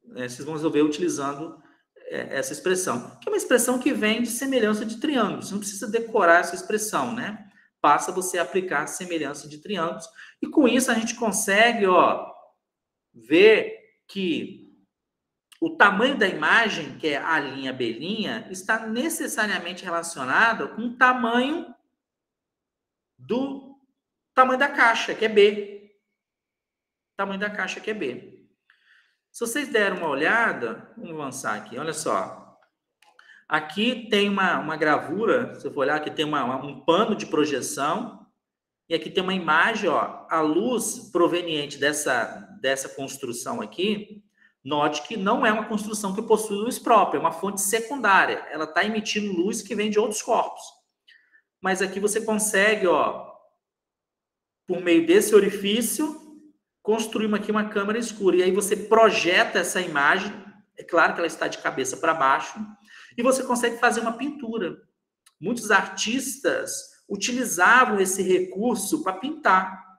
vocês vão resolver utilizando essa expressão, que é uma expressão que vem de semelhança de triângulos. Você não precisa decorar essa expressão, né? Basta você aplicar a semelhança de triângulos. E com isso a gente consegue, ó, ver que o tamanho da imagem, que é a linha B', está necessariamente relacionado com o tamanho da caixa, que é B. Tamanho da caixa, que é B. Se vocês deram uma olhada, vamos avançar aqui, olha só. Aqui tem uma gravura, se você for olhar, aqui tem um pano de projeção, e aqui tem uma imagem, ó, a luz proveniente dessa construção aqui, note que não é uma construção que possui luz própria, é uma fonte secundária, ela está emitindo luz que vem de outros corpos. Mas aqui você consegue, ó, por meio desse orifício, construir aqui uma câmera escura. E aí você projeta essa imagem, é claro que ela está de cabeça para baixo, e você consegue fazer uma pintura. Muitos artistas utilizavam esse recurso para pintar.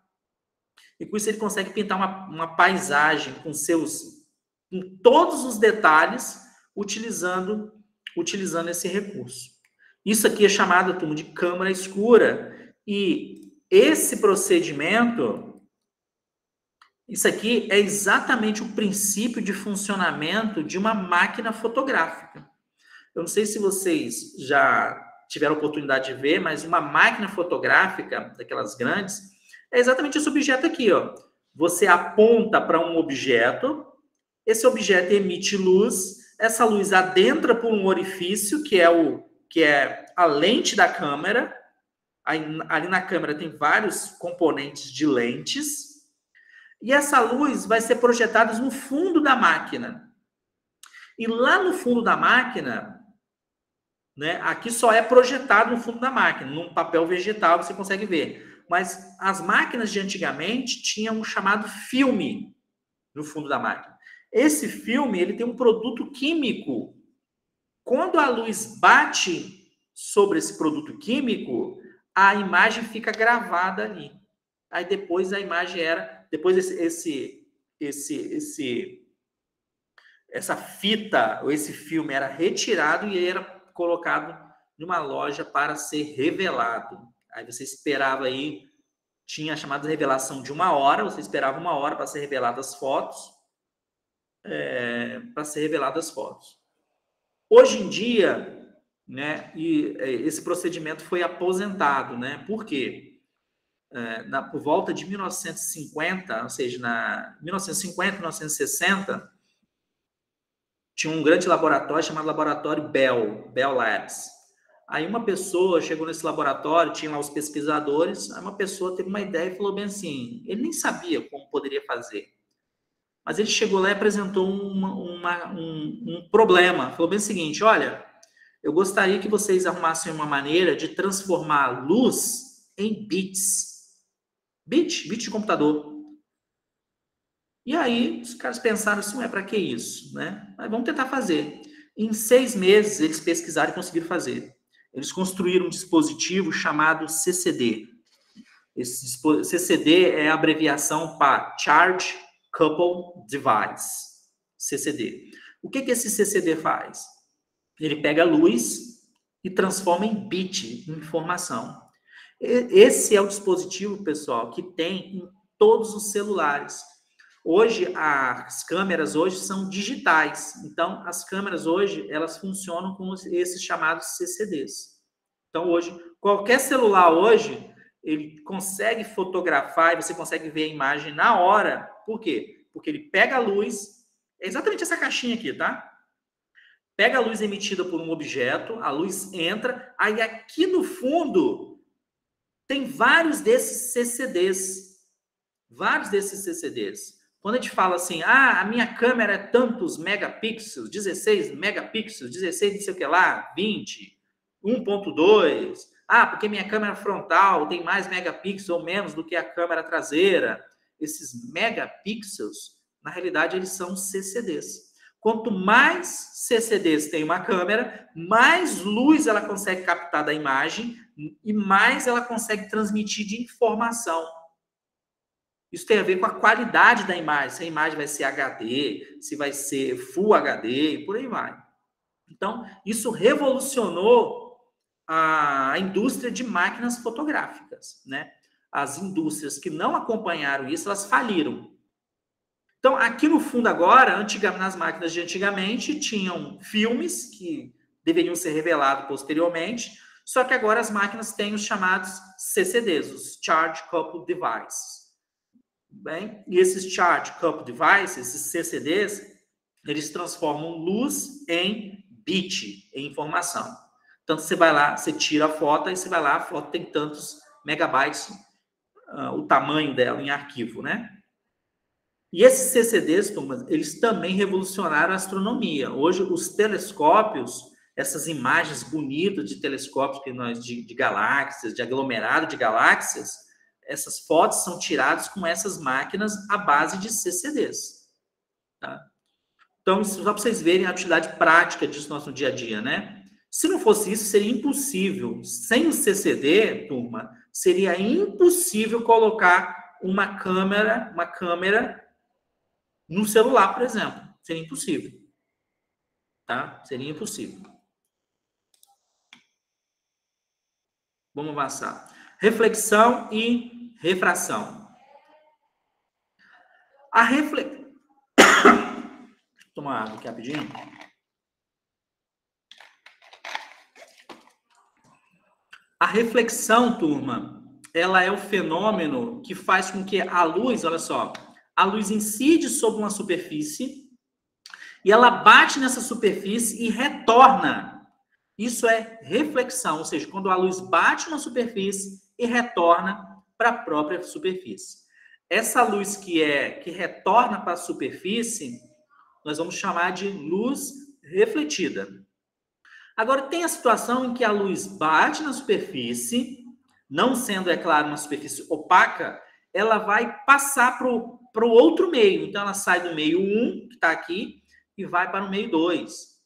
E com isso ele consegue pintar uma paisagem com todos os detalhes, utilizando esse recurso. Isso aqui é chamado, turma, de câmara escura. E esse procedimento, isso aqui é exatamente o princípio de funcionamento de uma máquina fotográfica. Eu não sei se vocês já tiveram a oportunidade de ver, mas uma máquina fotográfica, daquelas grandes, é exatamente esse objeto aqui, ó. Você aponta para um objeto, esse objeto emite luz, essa luz adentra por um orifício, que é a lente da câmera. Ali na câmera tem vários componentes de lentes, e essa luz vai ser projetada no fundo da máquina. E lá no fundo da máquina, né, aqui só é projetado no fundo da máquina, num papel vegetal você consegue ver. Mas as máquinas de antigamente tinham um chamado filme no fundo da máquina. Esse filme, ele tem um produto químico. Quando a luz bate sobre esse produto químico, a imagem fica gravada ali. Aí depois a imagem depois essa fita, ou esse filme era retirado e era colocado numa loja para ser revelado. Aí você esperava aí, tinha a chamada revelação de 1 hora, você esperava 1 hora para ser reveladas as fotos, Hoje em dia, né, esse procedimento foi aposentado, né? Por quê? Por volta de 1950, ou seja, 1950, 1960, tinha um grande laboratório chamado Laboratório Bell Labs. Aí uma pessoa chegou nesse laboratório, tinha lá os pesquisadores, aí uma pessoa teve uma ideia e falou bem assim, ele nem sabia como poderia fazer, mas ele chegou lá e apresentou um problema. Falou bem o seguinte, olha, eu gostaria que vocês arrumassem uma maneira de transformar luz em bits. Bit de computador. E aí, os caras pensaram assim, para que isso? Né? Mas vamos tentar fazer. Em 6 meses, eles pesquisaram e conseguiram fazer. Eles construíram um dispositivo chamado CCD. Esse CCD é a abreviação para Charge Coupled Device, CCD. O que esse CCD faz? Ele pega a luz e transforma em bit, em informação. Esse é o dispositivo, pessoal, que tem em todos os celulares. Hoje, as câmeras hoje são digitais. Então, as câmeras hoje, elas funcionam com esses chamados CCDs. Então, hoje, qualquer celular hoje, ele consegue fotografar e você consegue ver a imagem na hora. Por quê? Porque ele pega a luz, é exatamente essa caixinha aqui, tá? Pega a luz emitida por um objeto, a luz entra, aí aqui no fundo tem vários desses CCDs. Vários desses CCDs. Quando a gente fala assim, a minha câmera é tantos megapixels, 16 megapixels, 16 não sei o que lá, 20, 1.2, porque minha câmera frontal tem mais megapixels ou menos do que a câmera traseira. Esses megapixels, na realidade, eles são CCDs. Quanto mais CCDs tem uma câmera, mais luz ela consegue captar da imagem e mais ela consegue transmitir de informação. Isso tem a ver com a qualidade da imagem, se a imagem vai ser HD, se vai ser Full HD e por aí vai. Então, isso revolucionou a indústria de máquinas fotográficas, né? As indústrias que não acompanharam isso, elas faliram. Então, aqui no fundo agora, nas máquinas de antigamente, tinham filmes que deveriam ser revelados posteriormente, só que agora as máquinas têm os chamados CCDs, os Charge Coupled Devices. Bem, e esses Charge Coupled Devices, esses CCDs, eles transformam luz em bit, em informação. Então, você vai lá, você tira a foto, e você vai lá, a foto tem tantos megabytes, o tamanho dela em arquivo, né? E esses CCDs, turma, eles também revolucionaram a astronomia. Hoje, os telescópios, essas imagens bonitas de telescópios que nós de galáxias, de aglomerado de galáxias, essas fotos são tiradas com essas máquinas à base de CCDs. Tá? Então, só para vocês verem a utilidade prática disso no nosso dia a dia, né? Se não fosse isso, seria impossível. Sem o CCD, turma, seria impossível colocar uma câmera no celular, por exemplo. Seria impossível. Tá? Seria impossível. Vamos avançar. Reflexão e refração. A reflexão... Vou tomar água aqui rapidinho. A reflexão, turma, ela é o fenômeno que faz com que a luz, olha só, a luz incide sobre uma superfície e ela bate nessa superfície e retorna. Isso é reflexão, ou seja, quando a luz bate na superfície e retorna para a própria superfície. Essa luz que retorna para a superfície, nós vamos chamar de luz refletida. Agora, tem a situação em que a luz bate na superfície, não sendo, é claro, uma superfície opaca, ela vai passar para o outro meio. Então, ela sai do meio 1, que está aqui, e vai para o meio 2.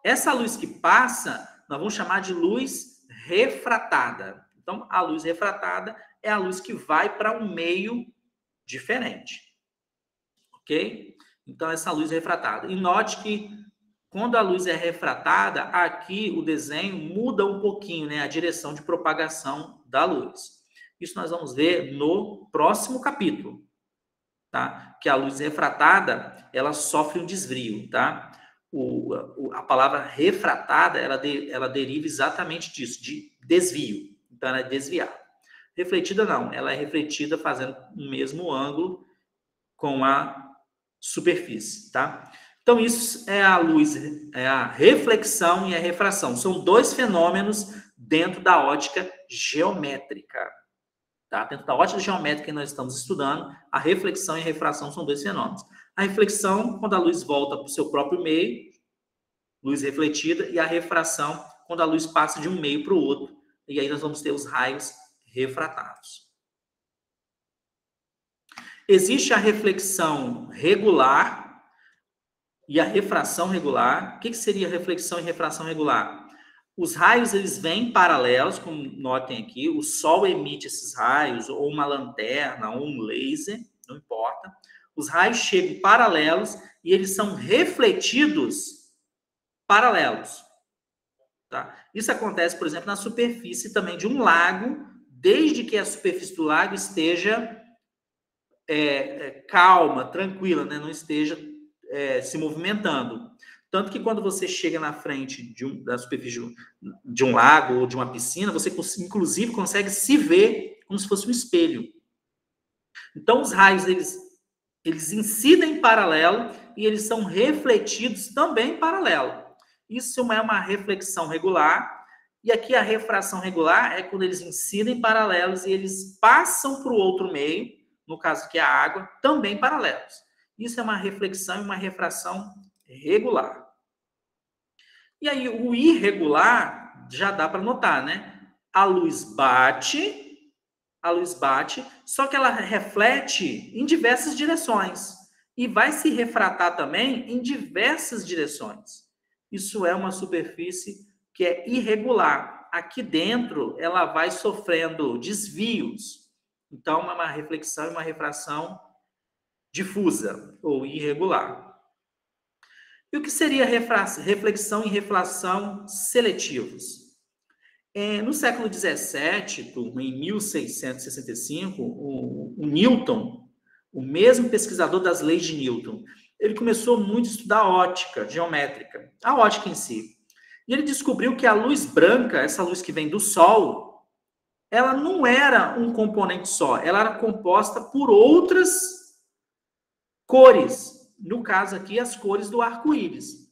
Essa luz que passa, nós vamos chamar de luz refratada. Então, a luz refratada é a luz que vai para um meio diferente. Ok? Então, essa luz refratada. E note que quando a luz é refratada, aqui o desenho muda um pouquinho, né? A direção de propagação da luz. Isso nós vamos ver no próximo capítulo, tá? Que a luz refratada, ela sofre um desvio, tá? A palavra refratada, ela deriva exatamente disso, de desvio. Então, ela é desviada. Refletida não, ela é refletida fazendo o mesmo ângulo com a superfície, tá? Então, isso é a luz, é a reflexão e a refração. São dois fenômenos dentro da ótica geométrica. Tá? Dentro da ótica geométrica que nós estamos estudando, a reflexão e a refração são dois fenômenos. A reflexão, quando a luz volta para o seu próprio meio, luz refletida, e a refração, quando a luz passa de um meio para o outro, e aí nós vamos ter os raios refratados. Existe a reflexão regular e a refração regular. O que seria reflexão e refração regular? Os raios, eles vêm paralelos, como notem aqui, o Sol emite esses raios, ou uma lanterna, ou um laser, não importa. Os raios chegam paralelos e eles são refletidos paralelos. Tá? Isso acontece, por exemplo, na superfície também de um lago, desde que a superfície do lago esteja calma, tranquila, né? Não esteja se movimentando. Tanto que quando você chega na frente da superfície de um lago ou de uma piscina, você inclusive consegue se ver como se fosse um espelho. Então, os raios, eles incidem em paralelo e eles são refletidos também em paralelo. Isso é uma reflexão regular. E aqui a refração regular é quando eles incidem paralelos e eles passam para o outro meio, no caso que é a água, também paralelos. Isso é uma reflexão e uma refração regular. E aí, o irregular, já dá para notar, né? A luz bate, só que ela reflete em diversas direções. E vai se refratar também em diversas direções. Isso é uma superfície que é irregular. Aqui dentro, ela vai sofrendo desvios. Então, é uma reflexão e uma refração difusa ou irregular. E o que seria reflexão e refração seletivos? No século XVII, turma, em 1665, o Newton, o mesmo pesquisador das leis de Newton, ele começou muito a estudar ótica geométrica, a ótica em si. E ele descobriu que a luz branca, essa luz que vem do Sol, ela não era um componente só, ela era composta por outras cores. No caso aqui, as cores do arco-íris.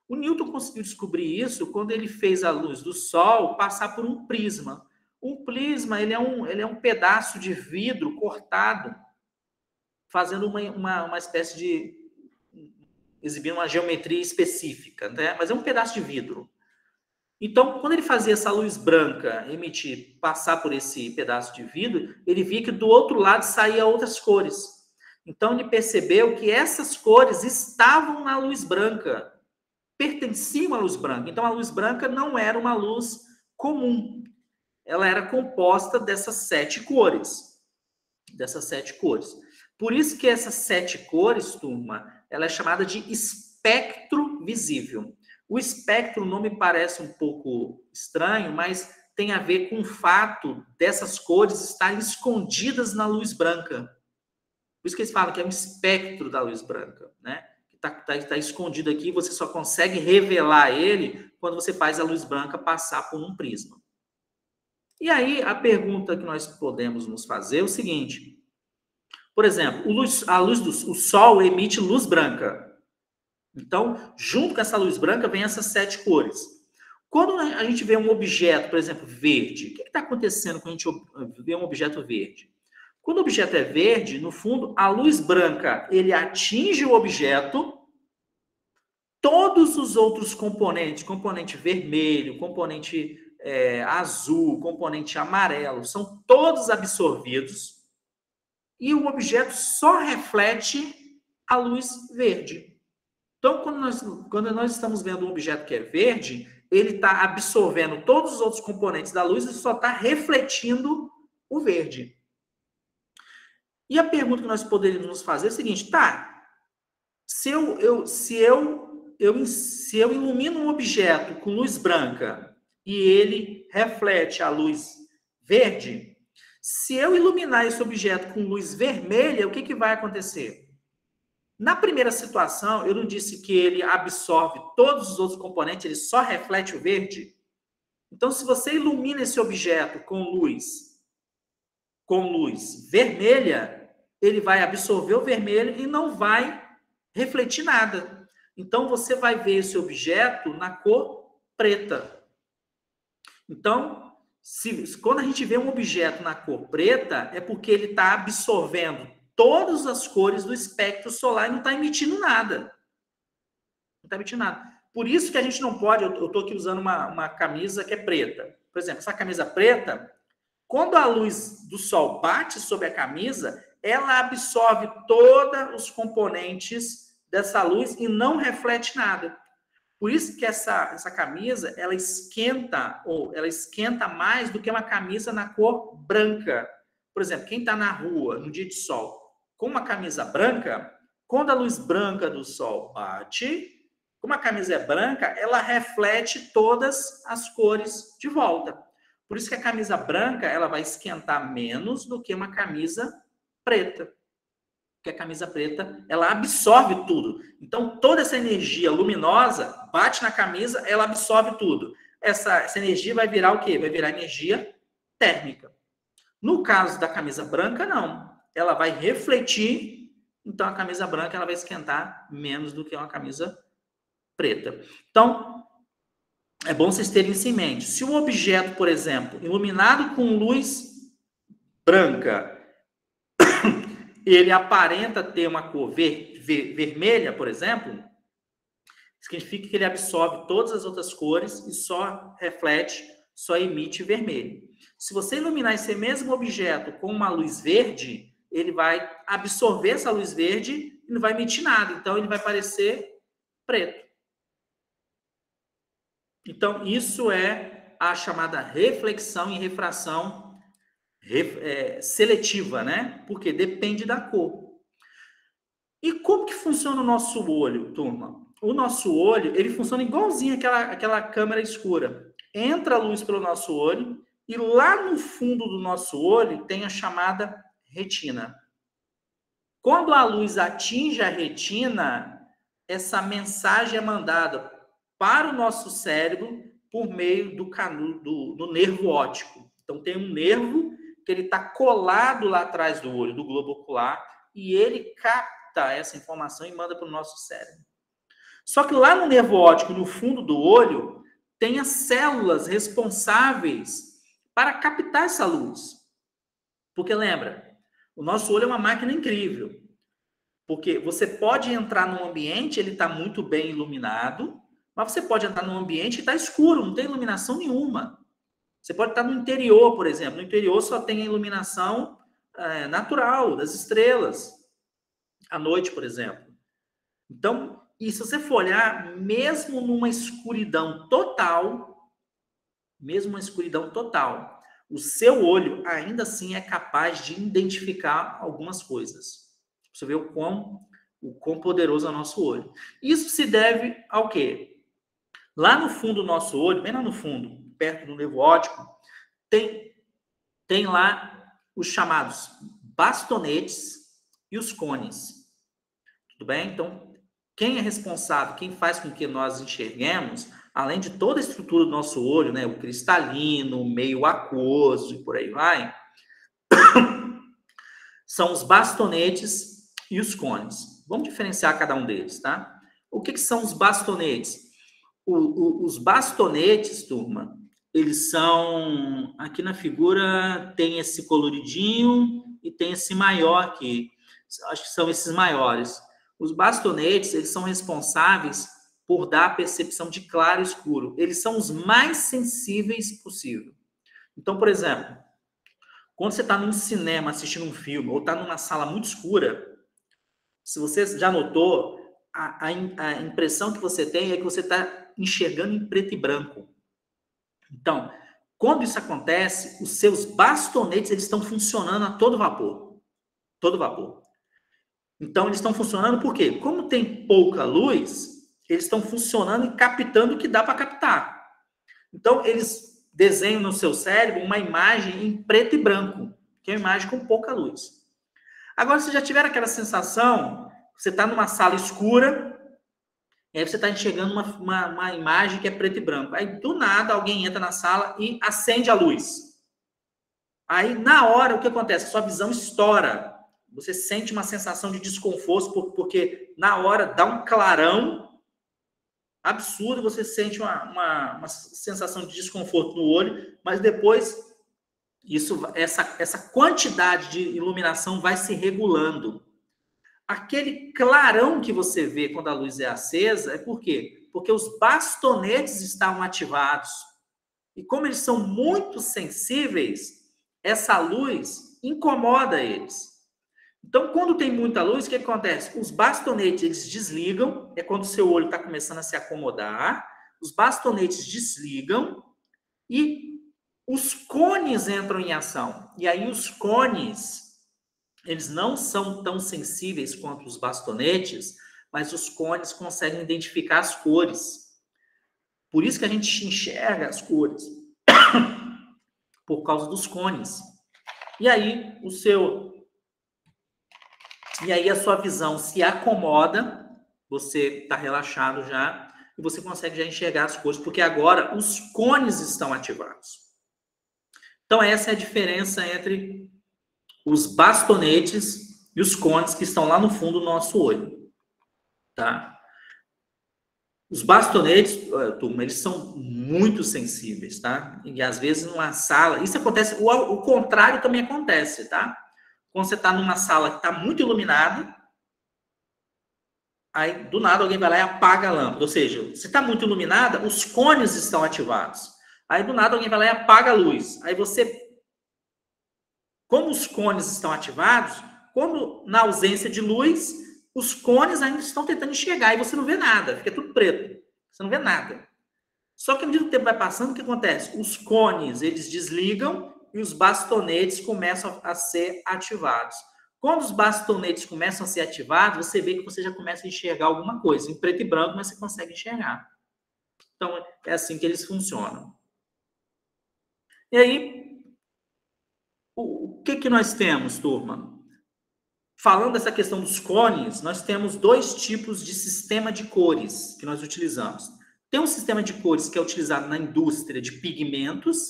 O Newton conseguiu descobrir isso quando ele fez a luz do Sol passar por um prisma. Um prisma, ele é um pedaço de vidro cortado, fazendo uma espécie de... exibindo uma geometria específica, né? Mas é um pedaço de vidro. Então, quando ele fazia essa luz branca emitir, passar por esse pedaço de vidro, ele via que do outro lado saía outras cores. Então, ele percebeu que essas cores estavam na luz branca, pertenciam à luz branca. Então, a luz branca não era uma luz comum. Ela era composta dessas 7 cores. Por isso que essas 7 cores, turma, ela é chamada de espectro visível. O espectro, o nome parece um pouco estranho, mas tem a ver com o fato dessas cores estarem escondidas na luz branca. Por isso que eles falam que é um espectro da luz branca, né? Que está escondido aqui, você só consegue revelar ele quando você faz a luz branca passar por um prisma. E aí, a pergunta que nós podemos nos fazer é o seguinte. Por exemplo, o Sol emite luz branca. Então, junto com essa luz branca, vem essas 7 cores. Quando a gente vê um objeto, por exemplo, verde, o que está acontecendo quando a gente vê um objeto verde? Quando o objeto é verde, no fundo, a luz branca, ele atinge o objeto, todos os outros componentes, componente vermelho, componente azul, componente amarelo, são todos absorvidos e o objeto só reflete a luz verde. Então, quando nós estamos vendo um objeto que é verde, ele está absorvendo todos os outros componentes da luz e só está refletindo o verde. E a pergunta que nós poderíamos nos fazer é a seguinte, se eu ilumino um objeto com luz branca e ele reflete a luz verde, se eu iluminar esse objeto com luz vermelha, o que vai acontecer? Na primeira situação, eu não disse que ele absorve todos os outros componentes, ele só reflete o verde? Então, se você ilumina esse objeto com luz vermelha, ele vai absorver o vermelho e não vai refletir nada. Então, você vai ver esse objeto na cor preta. Então, quando a gente vê um objeto na cor preta, é porque ele está absorvendo todas as cores do espectro solar e não está emitindo nada. Não está emitindo nada. Por isso que a gente não pode... Eu estou aqui usando uma camisa que é preta. Por exemplo, essa camisa preta, quando a luz do sol bate sobre a camisa, ela absorve todos os componentes dessa luz e não reflete nada. Por isso que essa camisa, ela esquenta mais do que uma camisa na cor branca. Por exemplo, quem está na rua, no dia de sol, com uma camisa branca, quando a luz branca do sol bate, como a camisa é branca, ela reflete todas as cores de volta. Por isso que a camisa branca, ela vai esquentar menos do que uma camisa preta. Porque a camisa preta, ela absorve tudo. Então, toda essa energia luminosa bate na camisa, ela absorve tudo. Essa energia vai virar o quê? Vai virar energia térmica. No caso da camisa branca, não. Ela vai refletir, então a camisa branca ela vai esquentar menos do que uma camisa preta. Então, é bom vocês terem isso em mente. Se um objeto, por exemplo, iluminado com luz branca, ele aparenta ter uma cor vermelha, por exemplo, significa que ele absorve todas as outras cores e só reflete, só emite vermelho. Se você iluminar esse mesmo objeto com uma luz verde, ele vai absorver essa luz verde e não vai emitir nada. Então, ele vai parecer preto. Então, isso é a chamada reflexão e refração seletiva, né? Porque depende da cor. E como que funciona o nosso olho, turma? o nosso olho, ele funciona igualzinho aquela câmera escura. Entra a luz pelo nosso olho e lá no fundo do nosso olho tem a chamada retina. Quando a luz atinge a retina, essa mensagem é mandada para o nosso cérebro por meio do nervo óptico. Então, tem um nervo que ele está colado lá atrás do olho, do globo ocular, e ele capta essa informação e manda para o nosso cérebro. Só que lá no nervo óptico, no fundo do olho, tem as células responsáveis para captar essa luz. Porque lembra, o nosso olho é uma máquina incrível. Porque você pode entrar num ambiente, ele está muito bem iluminado, mas você pode entrar num ambiente e está escuro, não tem iluminação nenhuma. Você pode estar no interior, por exemplo. No interior só tem a iluminação natural, das estrelas. À noite, por exemplo. Então, e se você for olhar, mesmo numa escuridão total, o seu olho ainda assim é capaz de identificar algumas coisas. Você vê o quão poderoso é o nosso olho. Isso se deve ao quê? Lá no fundo do nosso olho, bem lá no fundo, perto do nervo óptico, tem lá os chamados bastonetes e os cones. Tudo bem? Então, quem é responsável, quem faz com que nós enxerguemos, além de toda a estrutura do nosso olho, né, o cristalino, o meio aquoso e por aí vai, são os bastonetes e os cones. Vamos diferenciar cada um deles, tá? O que são os bastonetes? Os bastonetes, turma, eles são... Aqui na figura tem esse coloridinho e tem esse maior aqui. Acho que são esses maiores. Os bastonetes, eles são responsáveis por dar a percepção de claro e escuro. Eles são os mais sensíveis possível. Então, por exemplo, quando você está num cinema assistindo um filme ou está numa sala muito escura, se você já notou, a impressão que você tem é que você está enxergando em preto e branco. Então, quando isso acontece, os seus bastonetes eles estão funcionando a todo vapor. Todo vapor. Então, eles estão funcionando por quê? Como tem pouca luz, eles estão funcionando e captando o que dá para captar. Então, eles desenham no seu cérebro uma imagem em preto e branco, que é uma imagem com pouca luz. Agora, se já tiver aquela sensação, você está numa sala escura, e aí você está enxergando uma imagem que é preto e branco. Aí, do nada, alguém entra na sala e acende a luz. Aí, na hora, o que acontece? A sua visão estoura. Você sente uma sensação de desconforto, porque na hora dá um clarão absurdo, você sente uma sensação de desconforto no olho, mas depois essa quantidade de iluminação vai se regulando. Aquele clarão que você vê quando a luz é acesa é por quê? Porque os bastonetes estavam ativados. E como eles são muito sensíveis, essa luz incomoda eles. Então, quando tem muita luz, o que acontece? Os bastonetes, eles desligam, é quando o seu olho está começando a se acomodar, os bastonetes desligam e os cones entram em ação. E aí os cones, eles não são tão sensíveis quanto os bastonetes, mas os cones conseguem identificar as cores. Por isso que a gente enxerga as cores, por causa dos cones. E aí a sua visão se acomoda, você está relaxado já, e você consegue já enxergar as cores, porque agora os cones estão ativados. Então, essa é a diferença entre os bastonetes e os cones que estão lá no fundo do nosso olho. Tá? Os bastonetes, turma, eles são muito sensíveis, tá? E às vezes numa sala, isso acontece, o contrário também acontece, tá? Quando você está numa sala que está muito iluminada, aí do nada alguém vai lá e apaga a lâmpada. Ou seja, se está muito iluminada, os cones estão ativados. Aí do nada alguém vai lá e apaga a luz. Aí como os cones estão ativados, como na ausência de luz, os cones ainda estão tentando enxergar e você não vê nada, fica tudo preto. Você não vê nada. Só que à medida que o tempo vai passando, o que acontece? Os cones, eles desligam e os bastonetes começam a ser ativados. Quando os bastonetes começam a ser ativados, você vê que você já começa a enxergar alguma coisa. Em preto e branco, mas você consegue enxergar. Então, é assim que eles funcionam. E aí, o que nós temos, turma? Falando dessa questão dos cones, nós temos dois tipos de sistema de cores que nós utilizamos. Tem um sistema de cores que é utilizado na indústria de pigmentos,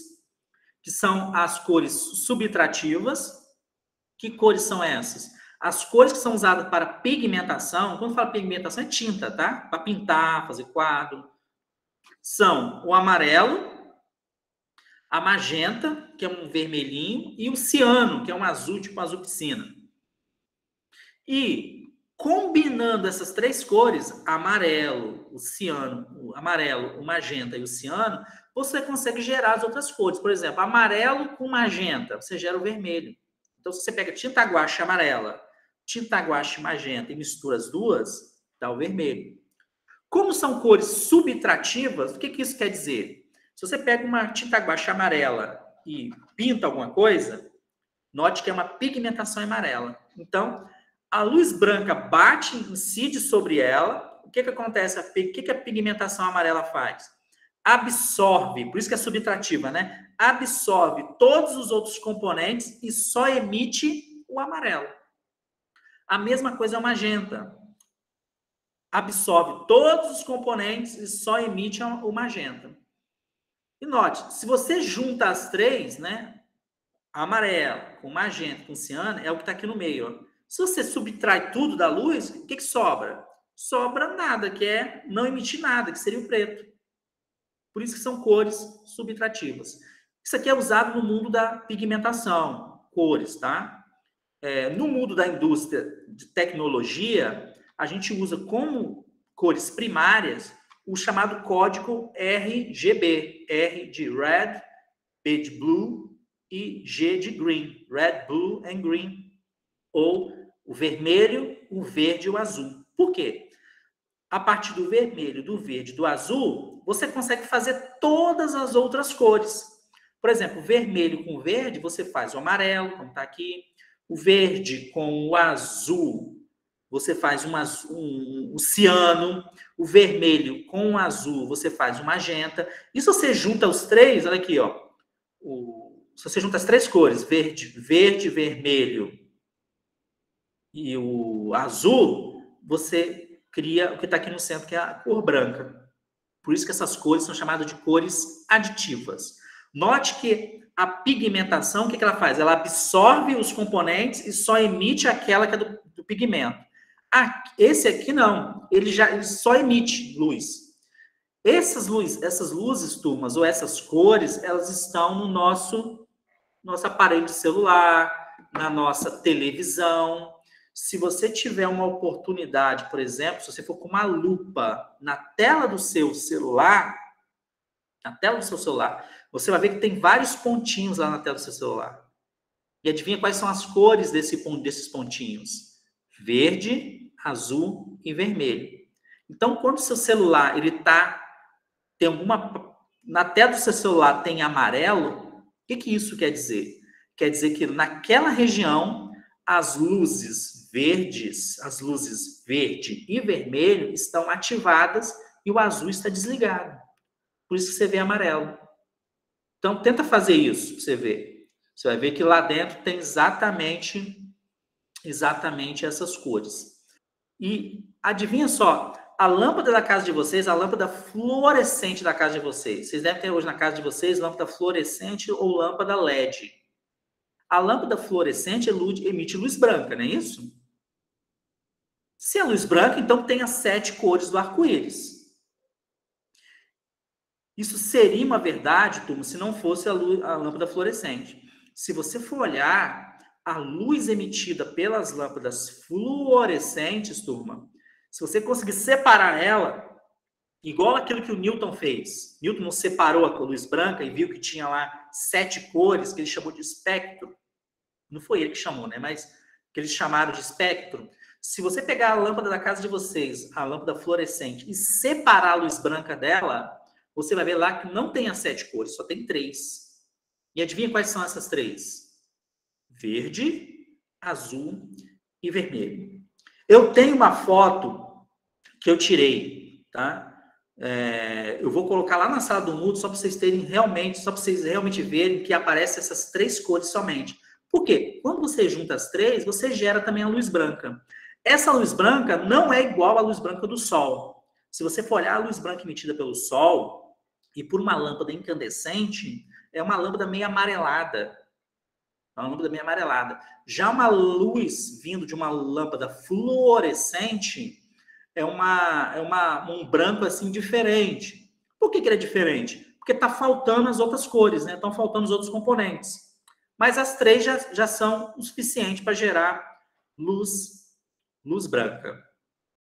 que são as cores subtrativas. Que cores são essas? As cores que são usadas para pigmentação, quando fala pigmentação é tinta, tá? Para pintar, fazer quadro. São o amarelo, a magenta, que é um vermelhinho, e o ciano, que é um azul, tipo um azul piscina. E combinando essas três cores, amarelo, o ciano, o amarelo, o magenta e o ciano, você consegue gerar as outras cores. Por exemplo, amarelo com magenta, você gera o vermelho. Então, se você pega tinta guache amarela, tinta guache magenta e mistura as duas, dá o vermelho. Como são cores subtrativas, o que isso quer dizer? Se você pega uma tinta guache amarela e pinta alguma coisa, note que é uma pigmentação amarela. Então, a luz branca bate, incide sobre ela. O que acontece? O que a pigmentação amarela faz? Absorve, por isso que é subtrativa, né? Absorve todos os outros componentes e só emite o amarelo. A mesma coisa é o magenta. Absorve todos os componentes e só emite o magenta. E note, se você junta as três, né? Amarelo, com magenta, com ciano, é o que está aqui no meio. Ó. Se você subtrai tudo da luz, o que sobra? Sobra nada, que é não emitir nada, que seria o preto. Por isso que são cores subtrativas. Isso aqui é usado no mundo da pigmentação, cores, tá? No mundo da indústria de tecnologia, a gente usa como cores primárias o chamado código RGB. R de red, B de blue e G de green. Red, blue and green. Ou o vermelho, o verde e o azul. Por quê? A partir do vermelho, do verde, do azul, você consegue fazer todas as outras cores. Por exemplo, vermelho com verde, você faz o amarelo, como está aqui. O verde com o azul, você faz um ciano. O vermelho com o azul, você faz o magenta. E se você junta os três, olha aqui, ó. Se você junta as três cores, verde, vermelho e o azul, você cria o que está aqui no centro, que é a cor branca. Por isso que essas cores são chamadas de cores aditivas. Note que a pigmentação, o que ela faz? Ela absorve os componentes e só emite aquela que é do pigmento. Esse aqui não, ele só emite luz. Essas luzes, turmas, ou essas cores, elas estão no nosso aparelho de celular, na nossa televisão. Se você tiver uma oportunidade, por exemplo, se você for com uma lupa na tela do seu celular, você vai ver que tem vários pontinhos lá na tela do seu celular. E adivinha quais são as cores desses pontinhos? Verde, azul e vermelho. Então, quando o seu celular na tela do seu celular tem amarelo, o que isso quer dizer? Quer dizer que naquela região as luzes verde e vermelho estão ativadas e o azul está desligado. Por isso que você vê amarelo. Então, tenta fazer isso para você ver. Você vai ver que lá dentro tem exatamente essas cores. E adivinha só, a lâmpada da casa de vocês, a lâmpada fluorescente da casa de vocês. Vocês devem ter hoje na casa de vocês lâmpada fluorescente ou lâmpada LED. A lâmpada fluorescente emite luz branca, não é isso? Se é luz branca, então tem as 7 cores do arco-íris. Isso seria uma verdade, turma, se não fosse a lâmpada fluorescente. Se você for olhar a luz emitida pelas lâmpadas fluorescentes, turma, se você conseguir separar ela, igual aquilo que o Newton fez. Newton separou a luz branca e viu que tinha lá 7 cores, que ele chamou de espectro. Não foi ele que chamou, né? Mas que eles chamaram de espectro. Se você pegar a lâmpada da casa de vocês, a lâmpada fluorescente, e separar a luz branca dela, você vai ver lá que não tem as 7 cores, só tem 3. E adivinha quais são essas 3? Verde, azul e vermelho. Eu tenho uma foto que eu tirei, tá? Eu vou colocar lá na sala do Moodle só para vocês terem realmente, só para vocês realmente verem que aparecem essas 3 cores somente. Por quê? Quando você junta as 3, você gera também a luz branca. Essa luz branca não é igual à luz branca do Sol. Se você for olhar a luz branca emitida pelo Sol e por uma lâmpada incandescente, é uma lâmpada meio amarelada. É uma lâmpada meio amarelada. Já uma luz vindo de uma lâmpada fluorescente é um branco assim diferente. Por que ele é diferente? Porque está faltando as outras cores, né? Estão faltando os outros componentes. Mas as 3 já são o suficiente para gerar luz branca.